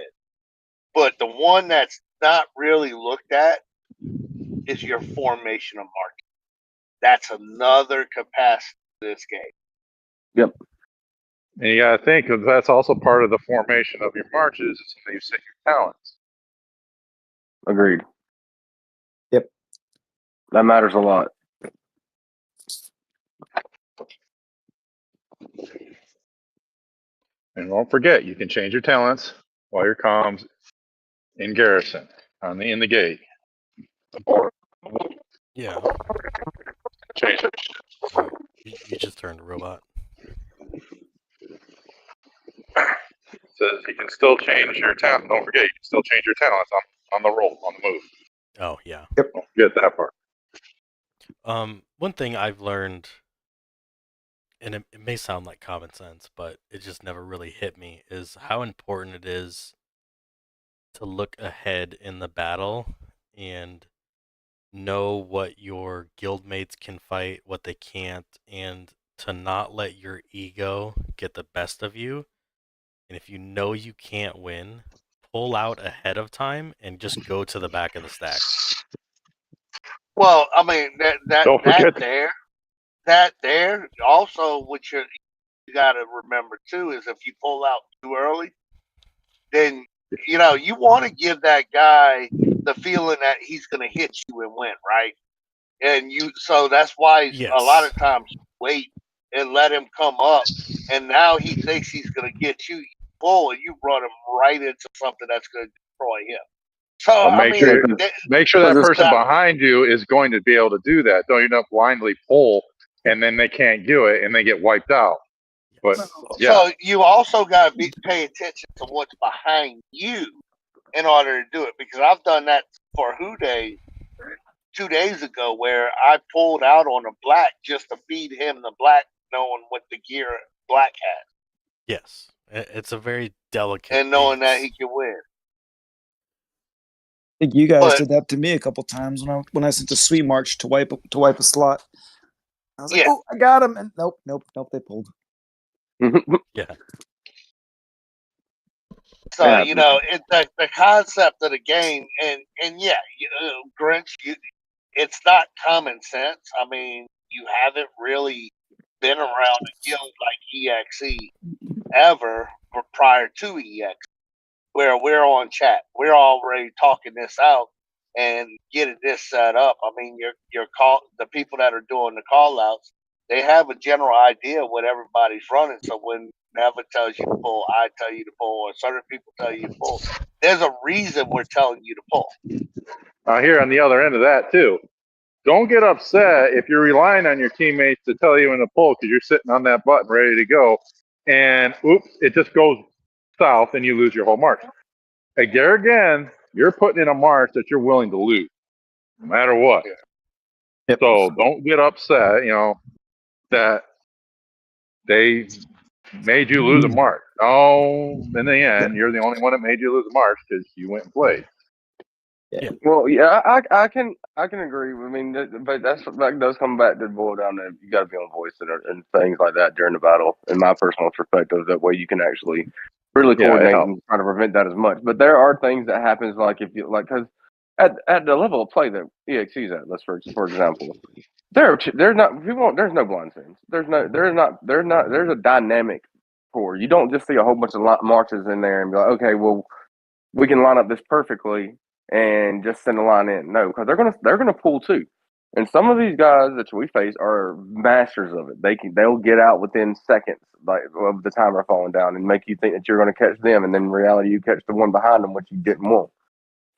But the one that's not really looked at is your formation of market. That's another capacity to this game. Yep. And you gotta think that that's also part of the formation of your marches. Is how you set your talents. Agreed. Yep. That matters a lot. And don't forget, you can change your talents while your comms in garrison in the gate. yeah. Change it. Oh, you just turned a robot. Says you can still change your talent. Don't forget, you can still change your talents on the roll, on the move. Oh, yeah. Don't forget that part. One thing I've learned, and it may sound like common sense, but it just never really hit me, is how important it is to look ahead in the battle and know what your guildmates can fight, what they can't, and to not let your ego get the best of you. And if you know you can't win, pull out ahead of time and just go to the back of the stack. Well, I mean Don't forget. that there also what you got to remember too is if you pull out too early, then you know you want to give that guy the feeling that he's going to hit you and win, right? And so that's why a lot Yes. of times you wait and let him come up, and now he thinks he's going to get you full, and you run him right into something that's going to destroy him. So Well, I mean, make sure that because person that- behind you is going to be able to do that. Don't you not blindly pull and then they can't do it and they get wiped out. But yeah, so you also got to pay attention to what's behind you in order to do it, because I've done that for Who Day 2 days ago where I pulled out on a black just to feed him the black, knowing what the gear black had. Yes, it's a very delicate and knowing that he dance. can win. I think you guys But- did that to me a couple times when I sent a sweet march to wipe a slot. I was like, Yeah. "Oh, I got him!" And nope, they pulled. Yeah. So Yeah. you know, the concept of the game, and yeah, Grinch, it's not common sense. I mean, you haven't really been around a guild like EXE ever prior to EXE, where we're on chat, we're already talking this out and getting this set up. I mean, the people that are doing the call outs, they have a general idea of what everybody's running. So when Neva tells you to pull, I tell you to pull, or certain people tell you to pull, there's a reason we're telling you to pull. Here on the other end of that too. Don't get upset if you're relying on your teammates to tell you when to pull because you're sitting on that button ready to go, and oops, it just goes south and you lose your whole march. There again, you're putting in a march that you're willing to lose, no matter what. Yep. So don't get upset, that they made you lose a march. Oh, in the end, you're the only one that made you lose a march because you went and played. Well, yeah, I can agree. I mean, but that does come back to boil down to you got to be on voice and things like that during the battle. In my personal perspective, that way you can actually really coordinate and try to prevent that as much. But there are things that happens like if you like because at the level of play that EXE's at, let's for example, there's no blind scenes. There's a dynamic core. You don't just see a whole bunch of marches in there and be like, okay, well, we can line up this perfectly and just send a line in. No, because they're gonna pull too. And some of these guys that we face are masters of it. They'll get out within seconds like of the timer falling down and make you think that you're gonna catch them, and then in reality you catch the one behind them, which you didn't want.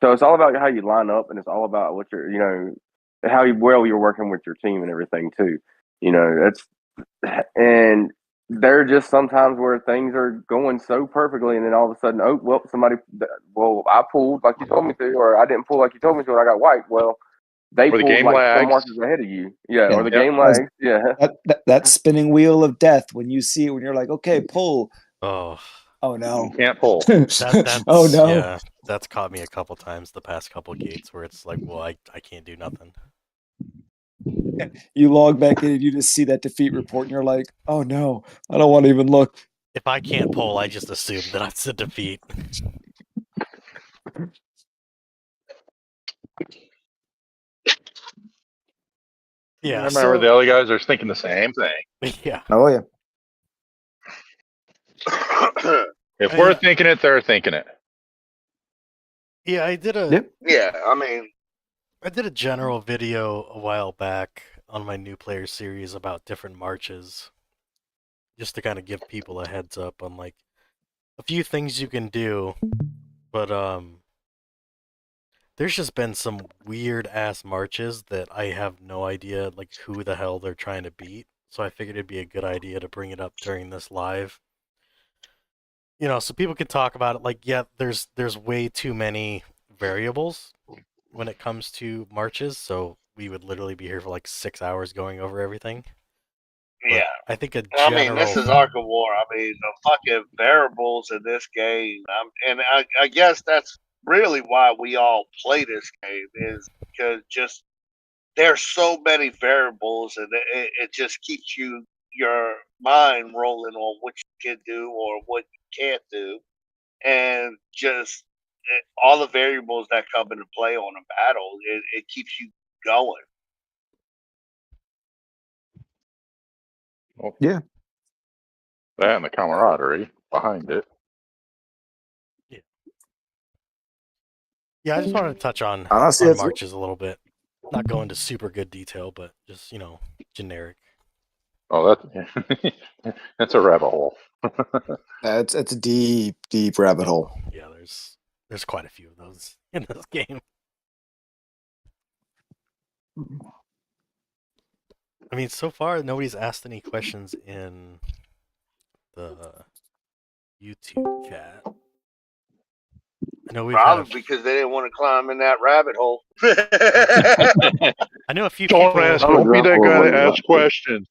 So it's all about how you line up, and it's all about what how well you're working with your team and everything too. And there are just sometimes where things are going so perfectly, and then all of a sudden, oh well, I pulled like you told me to, or I didn't pull like you told me to, and I got wiped. Well, they pulled like 4 marches ahead of you, or the game lags, That spinning wheel of death when you see it, when you're like, okay, pull. Oh no, you can't pull. That's oh no. Yeah, that's caught me a couple times the past couple gates where it's like, well, I can't do nothing. You log back in and you just see that defeat report and you're like, oh no, I don't want to even look. If I can't pull, I just assume that it's a defeat. Yeah, I remember the other guys are thinking the same thing. Yeah. Oh yeah. If we're thinking it, they're thinking it. Yeah, I did a Yeah, I mean, I did a general video a while back on my new player series about different marches, just to kind of give people a heads up on like a few things you can do, but there's just been some weird ass marches that I have no idea like who the hell they're trying to beat. So I figured it'd be a good idea to bring it up during this live. So people can talk about it. Like, yeah, there's way too many variables when it comes to marches, so we would literally be here for like 6 hours going over everything. But yeah. I think I mean, this is Ark of War. I mean, the fucking variables in this game, and I guess that's really why we all play this game, is because just there's so many variables, and it just keeps your mind rolling on what you can do or what you can't do, and just all the variables that come into play on a battle, it keeps you going. Well, yeah. That and the camaraderie behind it. Yeah, I just wanted to touch on marches a little bit. Not go into super good detail, but just, generic. Oh, that's a rabbit hole. It's a deep rabbit hole. Yeah, there's quite a few of those in this game. I mean, so far nobody's asked any questions in the YouTube chat. I know we've probably because they didn't want to climb in that rabbit hole. I know a few people. Don't be that guy that asks questions.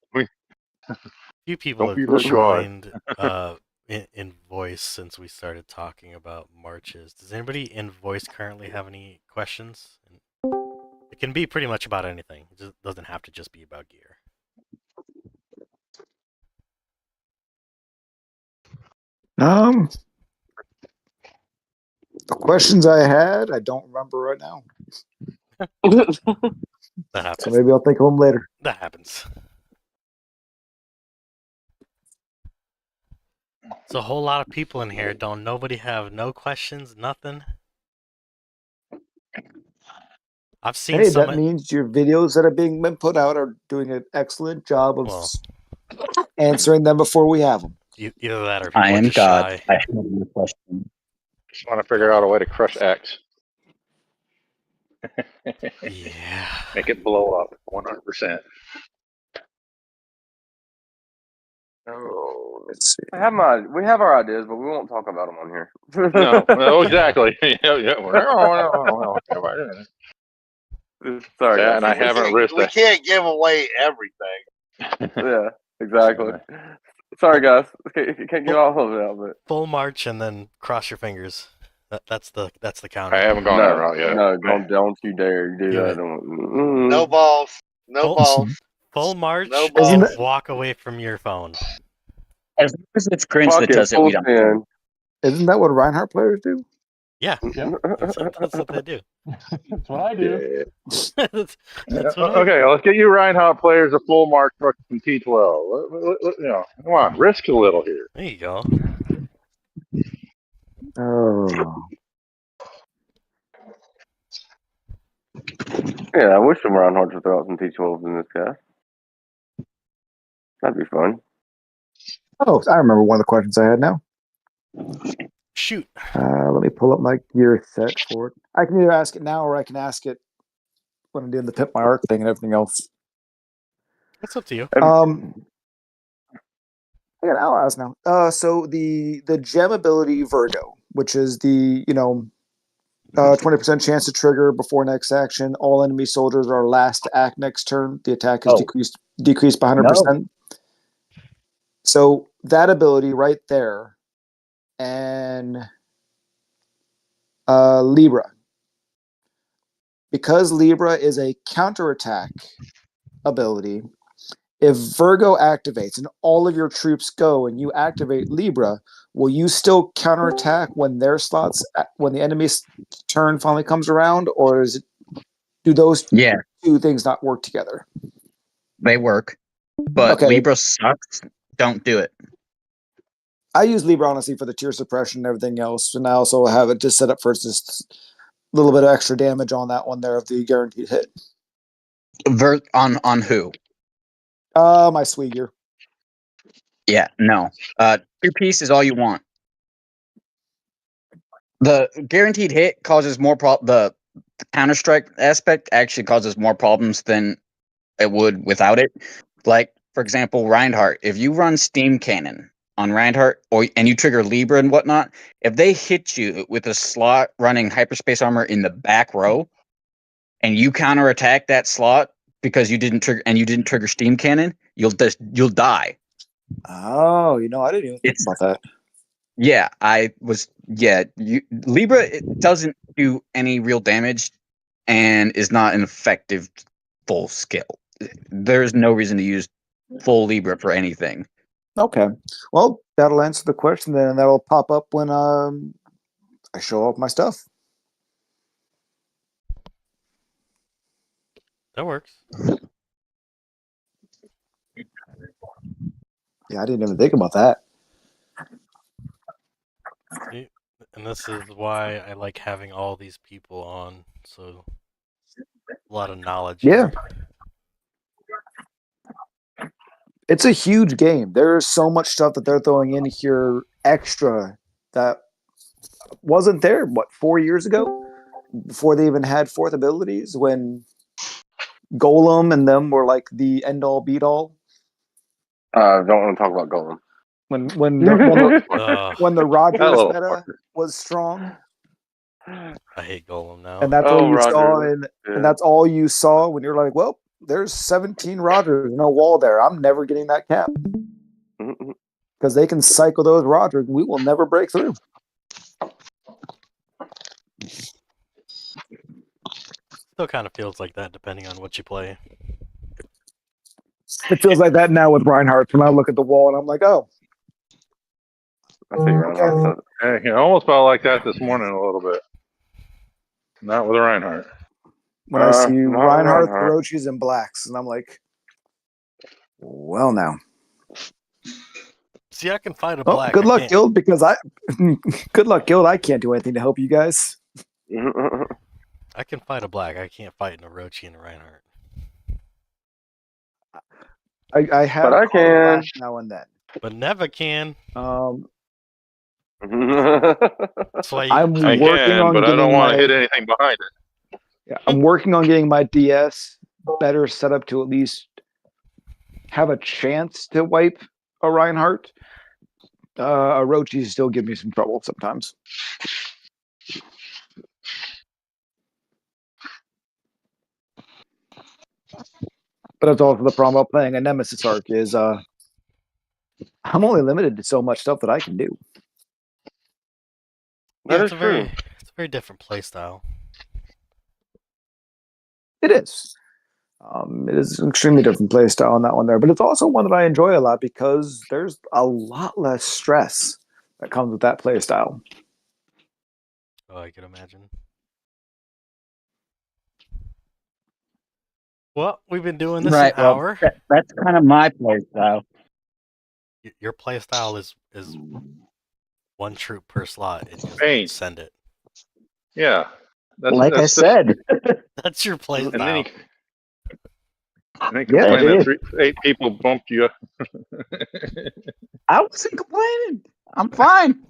A few people have joined in voice since we started talking about marches. Does anybody in voice currently have any questions? It can be pretty much about anything. It just doesn't have to just be about gear. The questions I had, I don't remember right now. That happens. So maybe I'll think of them later. That happens. It's a whole lot of people in here. Don't nobody have no questions, nothing? I've seen Hey, some. that means your videos that are being put out are doing an excellent job of answering them before we have them. Either that or people I are am just God. shy. I have no question. Just want to figure out a way to crush X. Yeah. Make it blow up 100%. Oh, let's see. We have our ideas, but we won't talk about them on here. No, exactly. Sorry, Yeah, guys. and I haven't risked We it. can't give away everything. Yeah, exactly. Sorry, guys. Can't get all of it out, but Full march and then cross your fingers. That's the counter. I haven't gone that route yet. No, don't you dare do Do that. it. No balls. No Full- balls. Full march No and balls. walk away from your phone. As long as it's Grinch Fuck that it, does it, full we don't. send. Isn't that what Reinhardt players do? Yeah, Yep. that's what they do. That's what I do. that's what I Okay, let's get you Reinhardt players a full mark truck from T12. Come on, risk a little here. There you go. Oh. Yeah, I wish some round hearts would throw out some T12s in this cast. That'd be fun. Oh, I remember one of the questions I had now. Shoot. Let me pull up my gear set for it. I can either ask it now or I can ask it when I'm doing the Pimp My Arc thing and everything else. That's up to you. I'll ask now. So the gem ability Virgo, which is the 20% chance to trigger before next action. All enemy soldiers are last to act next turn. The attack is decreased by 100%. No. So that ability right there, and Libra, because Libra is a counterattack ability. If Virgo activates and all of your troops go and you activate Libra, will you still counterattack when their slots, when the enemy's turn finally comes around, or do those two things not work together? They work, but Libra sucks. Don't do it. I use Libra honestly for the tier suppression and everything else, and I also have it just set up for just a little bit of extra damage on that one there of the guaranteed hit. On who? My sweet gear. Yeah, no. 2-piece is all you want. The guaranteed hit causes more the counter-strike aspect actually causes more problems than it would without it. Like, for example, Reinhardt. If you run Steam Cannon on Reinhardt and you trigger Libra and whatnot, if they hit you with a slot running hyperspace armor in the back row and you counterattack that slot because you didn't trigger Steam Cannon, you'll die. Oh, I didn't even think about that. Yeah, Libra, it doesn't do any real damage and is not an effective full skill. There's no reason to use full Libra for anything. Okay. Well, that'll answer the question then, and that'll pop up when I show off my stuff. That works. Yeah, I didn't even think about that. And this is why I like having all these people on, so a lot of knowledge. Yeah. It's a huge game. There's so much stuff that they're throwing in here extra that wasn't there, 4 years ago? Before they even had fourth abilities, when Golem and them were like the end-all, beat-all. Don't want to talk about Golem. When the Rogers meta was strong. I hate Golem now. And that's all you saw, and that's all you saw when you're like, there's 17 Rogers, no wall there. I'm never getting that cap. because they can cycle those Rogers. We will never break through. Still kind of feels like that depending on what you play. It feels like that now with Reinhardt. When I look at the wall and I'm like, oh. I see Reinhardt. It almost felt like that this morning a little bit. Not with Reinhardt. When I see not Reinhardt, Reinhardt. Roaches, and Blacks, and I'm like, well, now. See, I can fight a Oh, black. good I luck, can't- Guild, because good luck, Guild. I can't do anything to help you guys. I can fight a black. I can't fight an Orochi and a Reinhardt. I have But I caught a can. Black now and then. But Neva can. That's why I'm I working can, on but I don't getting want to my hit anything behind it. yeah, I'm working on getting my DS better set up to at least have a chance to wipe a Reinhardt. Orochi still give me some trouble sometimes. But that's also the problem about playing a Nemesis arc is I'm only limited to so much stuff that I can do. That is it's a true. very different play style. It is. It is an extremely different play style on that one there, but it's also one that I enjoy a lot because there's a lot less stress that comes with that play style. Oh, I can imagine. Well, we've been doing this Right. an Well, hour. that's kind of my play style. Your play style is one troop per slot, and you Paint. send it. Yeah. Like I said. That's your play And style. then you Yeah, complain it that 8 people bumped you. I wasn't complaining. I'm fine.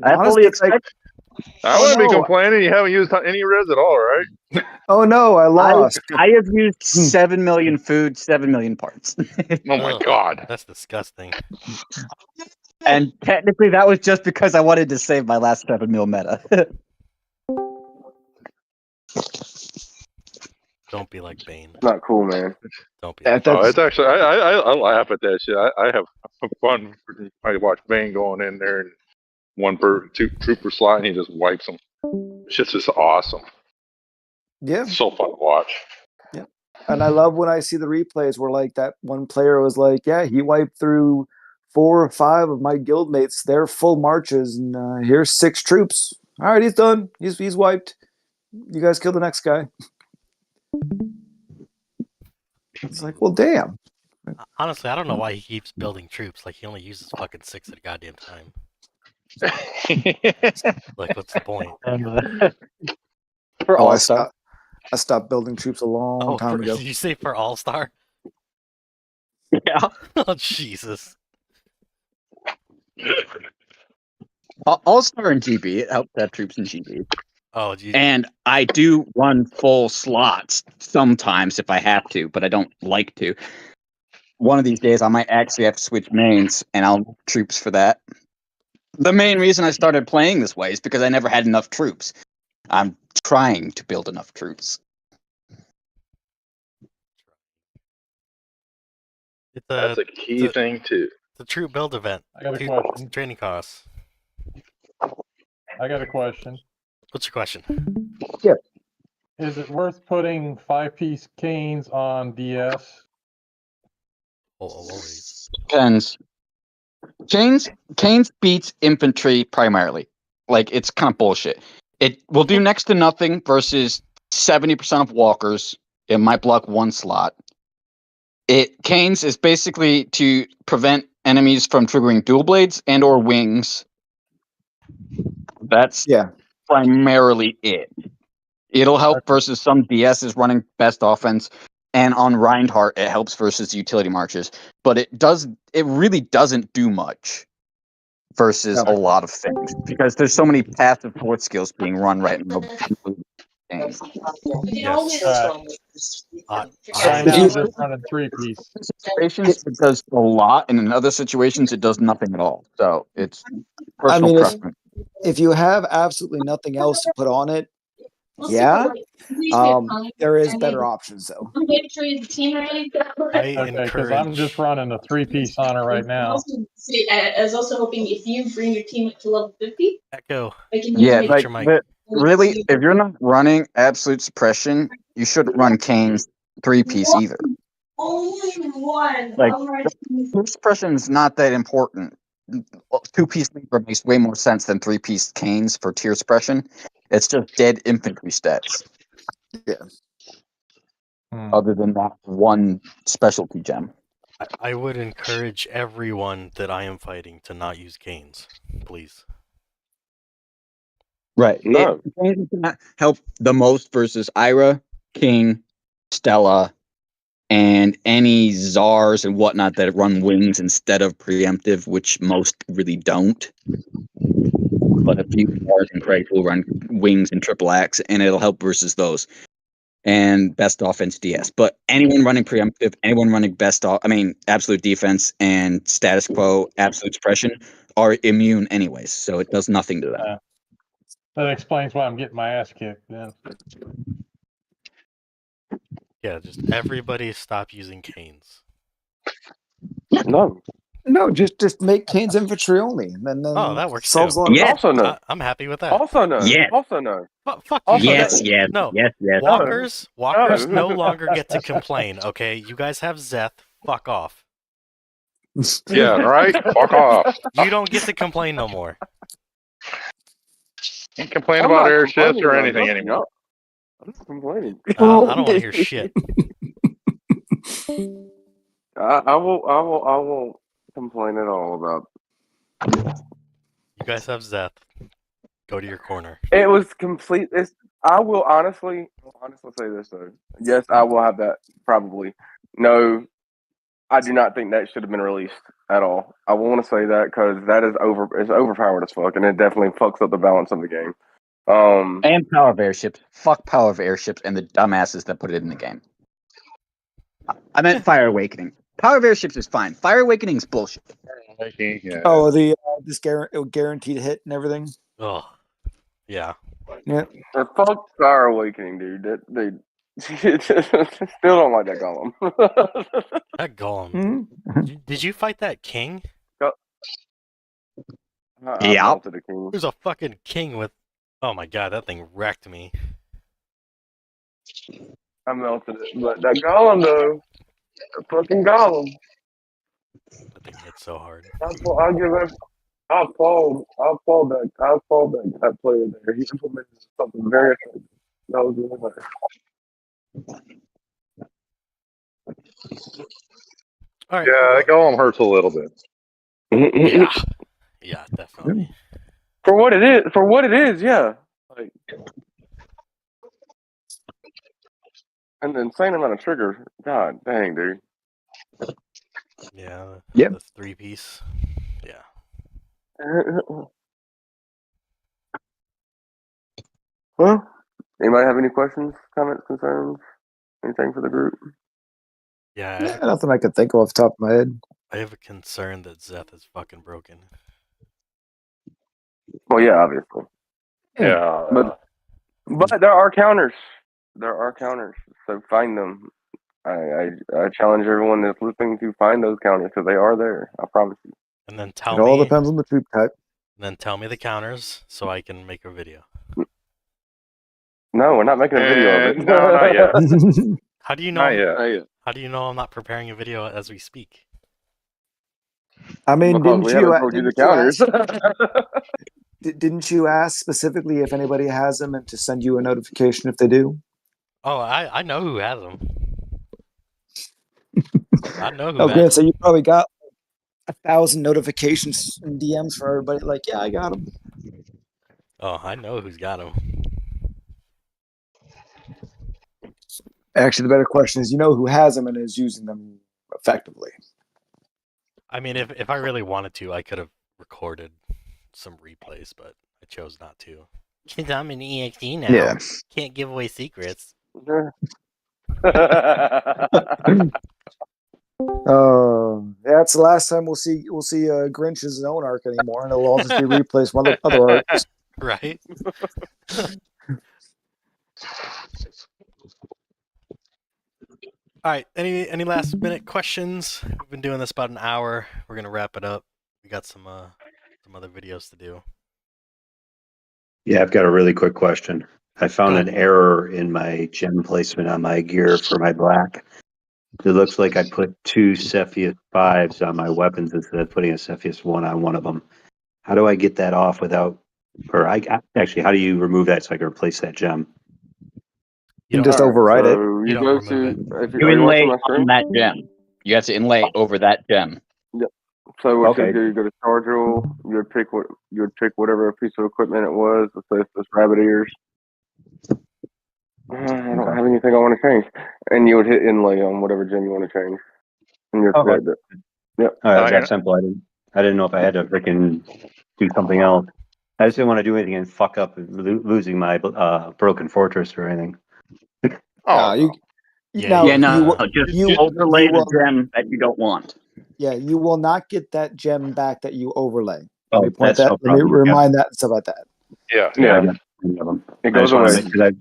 I Honestly, fully it's like, expect. I Oh, wouldn't be no. complaining. You haven't used any res at all, right? oh no, I lost. I have used 7 million food, 7 million parts. Oh my Ugh, god. That's disgusting. And technically, that was just because I wanted to save my last 7 mil meta. Don't be like Bane. Not cool, man. Don't be. Yeah, Like Oh, that's, it's actually I laugh at that shit. I have fun. I watch Bane going in there and two trooper slot, and he just wipes them. It's just awesome. yeah. It's so fun to watch. And I love when I see the replays where like that one player was like, yeah, he wiped through 4 or 5 of my guildmates, their full marches, and here's 6 troops. All right, he's done. He's wiped. You guys kill the next guy. It's like, well, damn. honestly, I don't know why he keeps building troops. Like he only uses fucking 6 at a goddamn time. Like, what's the point? For Oh, All Star. I stopped building troops a long time ago. Did you say for All Star? Yeah. Oh Jesus! All Star in GB. It helps to have troops in GB. Oh, geez. And I do run full slots sometimes if I have to, but I don't like to. One of these days, I might actually have to switch mains, and I'll troops for that. The main reason I started playing this way is because I never had enough troops. I'm trying to build enough troops. That's a key thing too. It's a troop build event. I got a 2 question. training costs. I got a question. What's your question? Is it worth putting 5-piece canes on DS? Always. Depends. Canes beats infantry primarily. Like, it's kind of bullshit. It will do next to nothing versus 70% of walkers. It might block 1 slot. Canes is basically to prevent enemies from triggering dual blades and or wings. That's primarily it. It'll help versus some DSs running best offense, and on Reinhardt it helps versus utility marches. But it really doesn't do much versus a lot of things because there's so many passive port skills being run right now. Yes. Right now I'm just running 3-piece. Situations it does a lot, and in other situations it does nothing at all. So it's personal preference. If you have absolutely nothing else to put on it, Yeah. There is better options though. I Okay, because I'm just encourage. running a 3-piece honor right now. I was also hoping if you bring your team up to level 50, Echo. I can Yeah, use Mute like your mic. but really, if you're not running absolute suppression, you shouldn't run Kane's 3-piece either. only one. Like absolute suppression is not that important. 2-piece Neva makes way more sense than 3-piece Canes for tier suppression. It's just dead infantry stats. Yeah. Other than that one specialty gem. I would encourage everyone that I am fighting to not use canes, please. Right. No. Canes is gonna help the most versus Ira, King, Stella, and any Czars and whatnot that run wings instead of preemptive, which most really don't. But a few Czars and Craig will run wings and triple axe, and it'll help versus those. And best offense DS. But anyone running preemptive, anyone running absolute defense and status quo, absolute suppression are immune anyways. So it does nothing to them. That explains why I'm getting my ass kicked. Then. Yeah, just everybody stop using canes. No. No, just make Kane's infantry only, and then Oh, that works solves too. a lot of Yeah. Also no. I'm happy with that. Also no. Yeah. Also no. Fuck you Also guys. no. No. yes. Walkers no No. longer get to complain, okay? You guys have Zeth. Fuck off. Yeah, right? Fuck off. You don't get to complain no more. Can't complain I'm about not airships complaining, or no, anything no, anymore. no. I'm not complaining. I don't want to hear shit. I won't complain at all about. You guys have Zeth. Go to your corner. It was complete. I will honestly say this though. Yes, I will have that probably. No, I do not think that should have been released at all. I want to say that because that is it's overpowered as fuck, and it definitely fucks up the balance of the game. And power of airships. Fuck power of airships and the dumbasses that put it in the game. I meant Fire Awakening. Power of airships is fine. Fire Awakening is bullshit. Yeah. Oh, the this guaranteed hit and everything. Oh, yeah. Yeah. Fuck Fire Awakening, dude. They still don't like that golem. That golem. Mm-hmm. Did you fight that king? I melted a king. There's a fucking king with. Oh my god, that thing wrecked me. I melted it, but that golem though, the fucking golem. That thing hit so hard. I'll give him. I'll fall back that player there. He implemented something very effective. That was really nice. All right. Yeah, that golem hurts a little bit. Yeah, definitely. For what it is, yeah. Like, and the insane amount of trigger. God dang, dude. Yeah. Yep. The 3-piece. Yeah. Well, anybody have any questions, comments, concerns, anything for the group? Yeah. Nothing I could think of off the top of my head. I have a concern that Zeth is broken. Well, yeah, obviously. Yeah. But there are counters. So find them. I challenge everyone that's listening to find those counters because they are there. I promise you. And then tell It me. all depends on the troop type. And then tell me the counters so I can make a video. No, we're not making a video of it. No, not yet. How do you know? Not yet. How do you know I'm not preparing a video as we speak? I mean, Because we haven't told you the counters. Didn't you ask specifically if anybody has them and to send you a notification if they do? Oh, I know who has them. I know who Okay, has so them. you probably got 1,000 notifications and DMs from everybody. Like, yeah, I got them. Oh, I know who's got them. Actually, the better question is, you know who has them and is using them effectively. I mean, if I really wanted to, I could have recorded some replays, but I chose not to. Because I'm an EXE now. Yeah. Can't give away secrets. That's the last time we'll see Grinch's own arc anymore, and it'll all just be replaced with other arcs. Right? All right. Any last minute questions? We've been doing this about an hour. We're gonna wrap it up. We got some other videos to do. Yeah, I've got a really quick question. I found an error in my gem placement on my gear for my black. It looks like I put 2 Cepheus 5s on my weapons instead of putting a Cepheus 1 on one of them. How do I get that off without, or actually, how do you remove that so I can replace that gem? You just override it. You don't go remove to it. if you, You are you watching inlay my screen? on that gem. You have to inlay over that gem. Yep. So what Okay. you do, you go to charge rule. You would pick whatever piece of equipment it was. Let's say it's rabbit ears. I don't have anything I want to change, and you would hit inlay on whatever gem you want to change, and you're Okay. select it. Yep. All right, that's simple. I didn't know if I had to freaking do something else. I just didn't want to do anything and fuck up losing my broken fortress or anything. Oh, you, Yeah, now, Yeah, no, you, will- just you, overlay you the will, gem that you don't want. yeah, you will not get that gem back that you overlay. Oh, Let me point that's no that. Let me problem. remind that and stuff like that. yeah. Yeah, I got plenty of them. It goes away.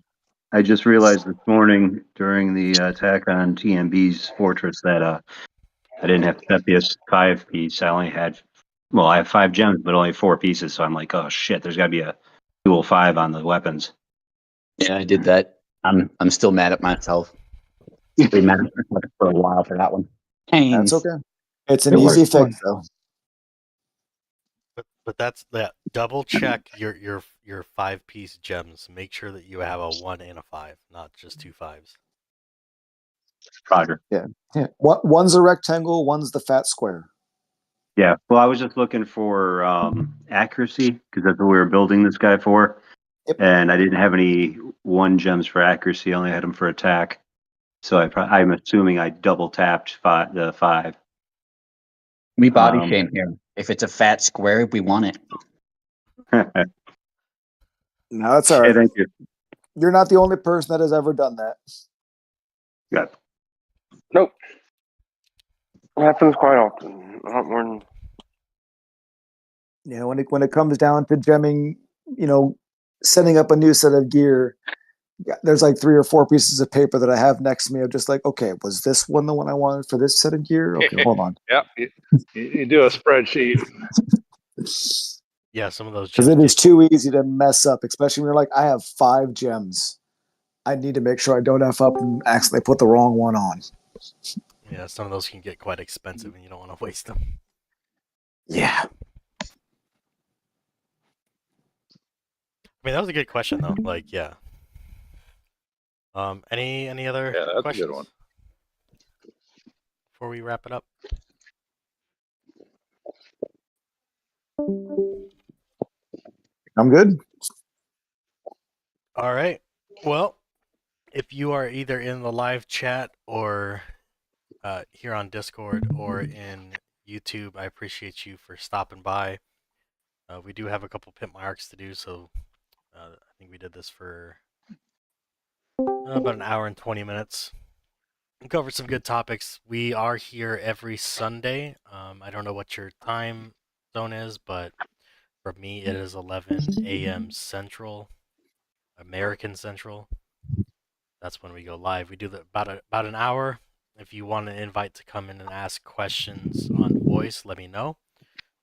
I just realized this morning during the attack on TMB's fortress that I didn't have Cepheus 5 piece. I only had, well, I have 5 gems, but only 4 pieces. So I'm like, oh shit, there's got to be a dual 5 on the weapons. Yeah, I did that. I'm still mad at myself. Been mad at myself for a while for that one. Pains. That's okay. It's an It easy works fix, though. But that's that. Double check your 5-piece gems. Make sure that you have a 1 and a 5, not just 2 5s. Roger. Yeah. One's a rectangle, one's the fat square. Yeah. Well, I was just looking for accuracy because that's what we were building this guy for. Yep. And I didn't have any 1 gems for accuracy. I only had them for attack. So I'm assuming I double tapped the 5. We body shame here. If it's a fat square, we want it. No, that's all right. Thank you. You're not the only person that has ever done that. Good. Nope. It happens quite often. Not more than. You know, when it comes down to gemming, setting up a new set of gear, there's like 3 or 4 pieces of paper that I have next to me. I'm just like, okay, was this one the one I wanted for this set of gear? Okay, hold on. Yep. You do a spreadsheet. Yeah, some of those Because gems. it is too easy to mess up, especially when you're like, I have 5 gems. I need to make sure I don't F up and accidentally put the wrong one on. Yeah, some of those can get quite expensive, and you don't want to waste them. Yeah. I mean, that was a good question, though. Like, yeah. Any other Yeah, that's questions a good one. before we wrap it up? I'm good. All right. Well, if you are either in the live chat or here on Discord or in YouTube, I appreciate you for stopping by. We do have a couple pimp my arcs to do, so I think we did this for about an hour and 20 minutes. We covered some good topics. We are here every Sunday. I don't know what your time zone is, but for me it is 11 a.m. Central, American Central. That's when we go live. We do about an hour. If you want an invite to come in and ask questions on voice, let me know.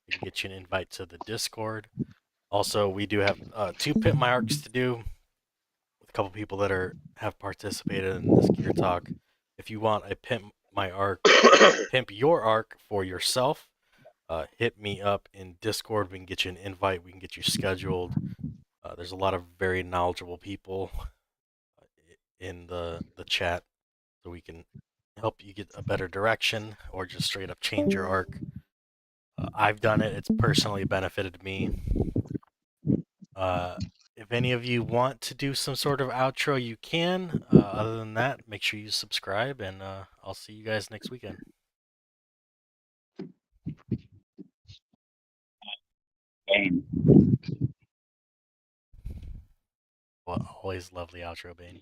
We can get you an invite to the Discord. Also, we do have 2 pimp my arcs to do with a couple people that have participated in this gear talk. If you want a pimp my arc, pimp your arc for yourself, hit me up in Discord. We can get you an invite. We can get you scheduled. There's a lot of very knowledgeable people in the chat, so we can help you get a better direction or just straight up change your arc. I've done it. It's personally benefited me. If any of you want to do some sort of outro, you can. Other than that, make sure you subscribe, and I'll see you guys next weekend. Well, always lovely outro, Bane.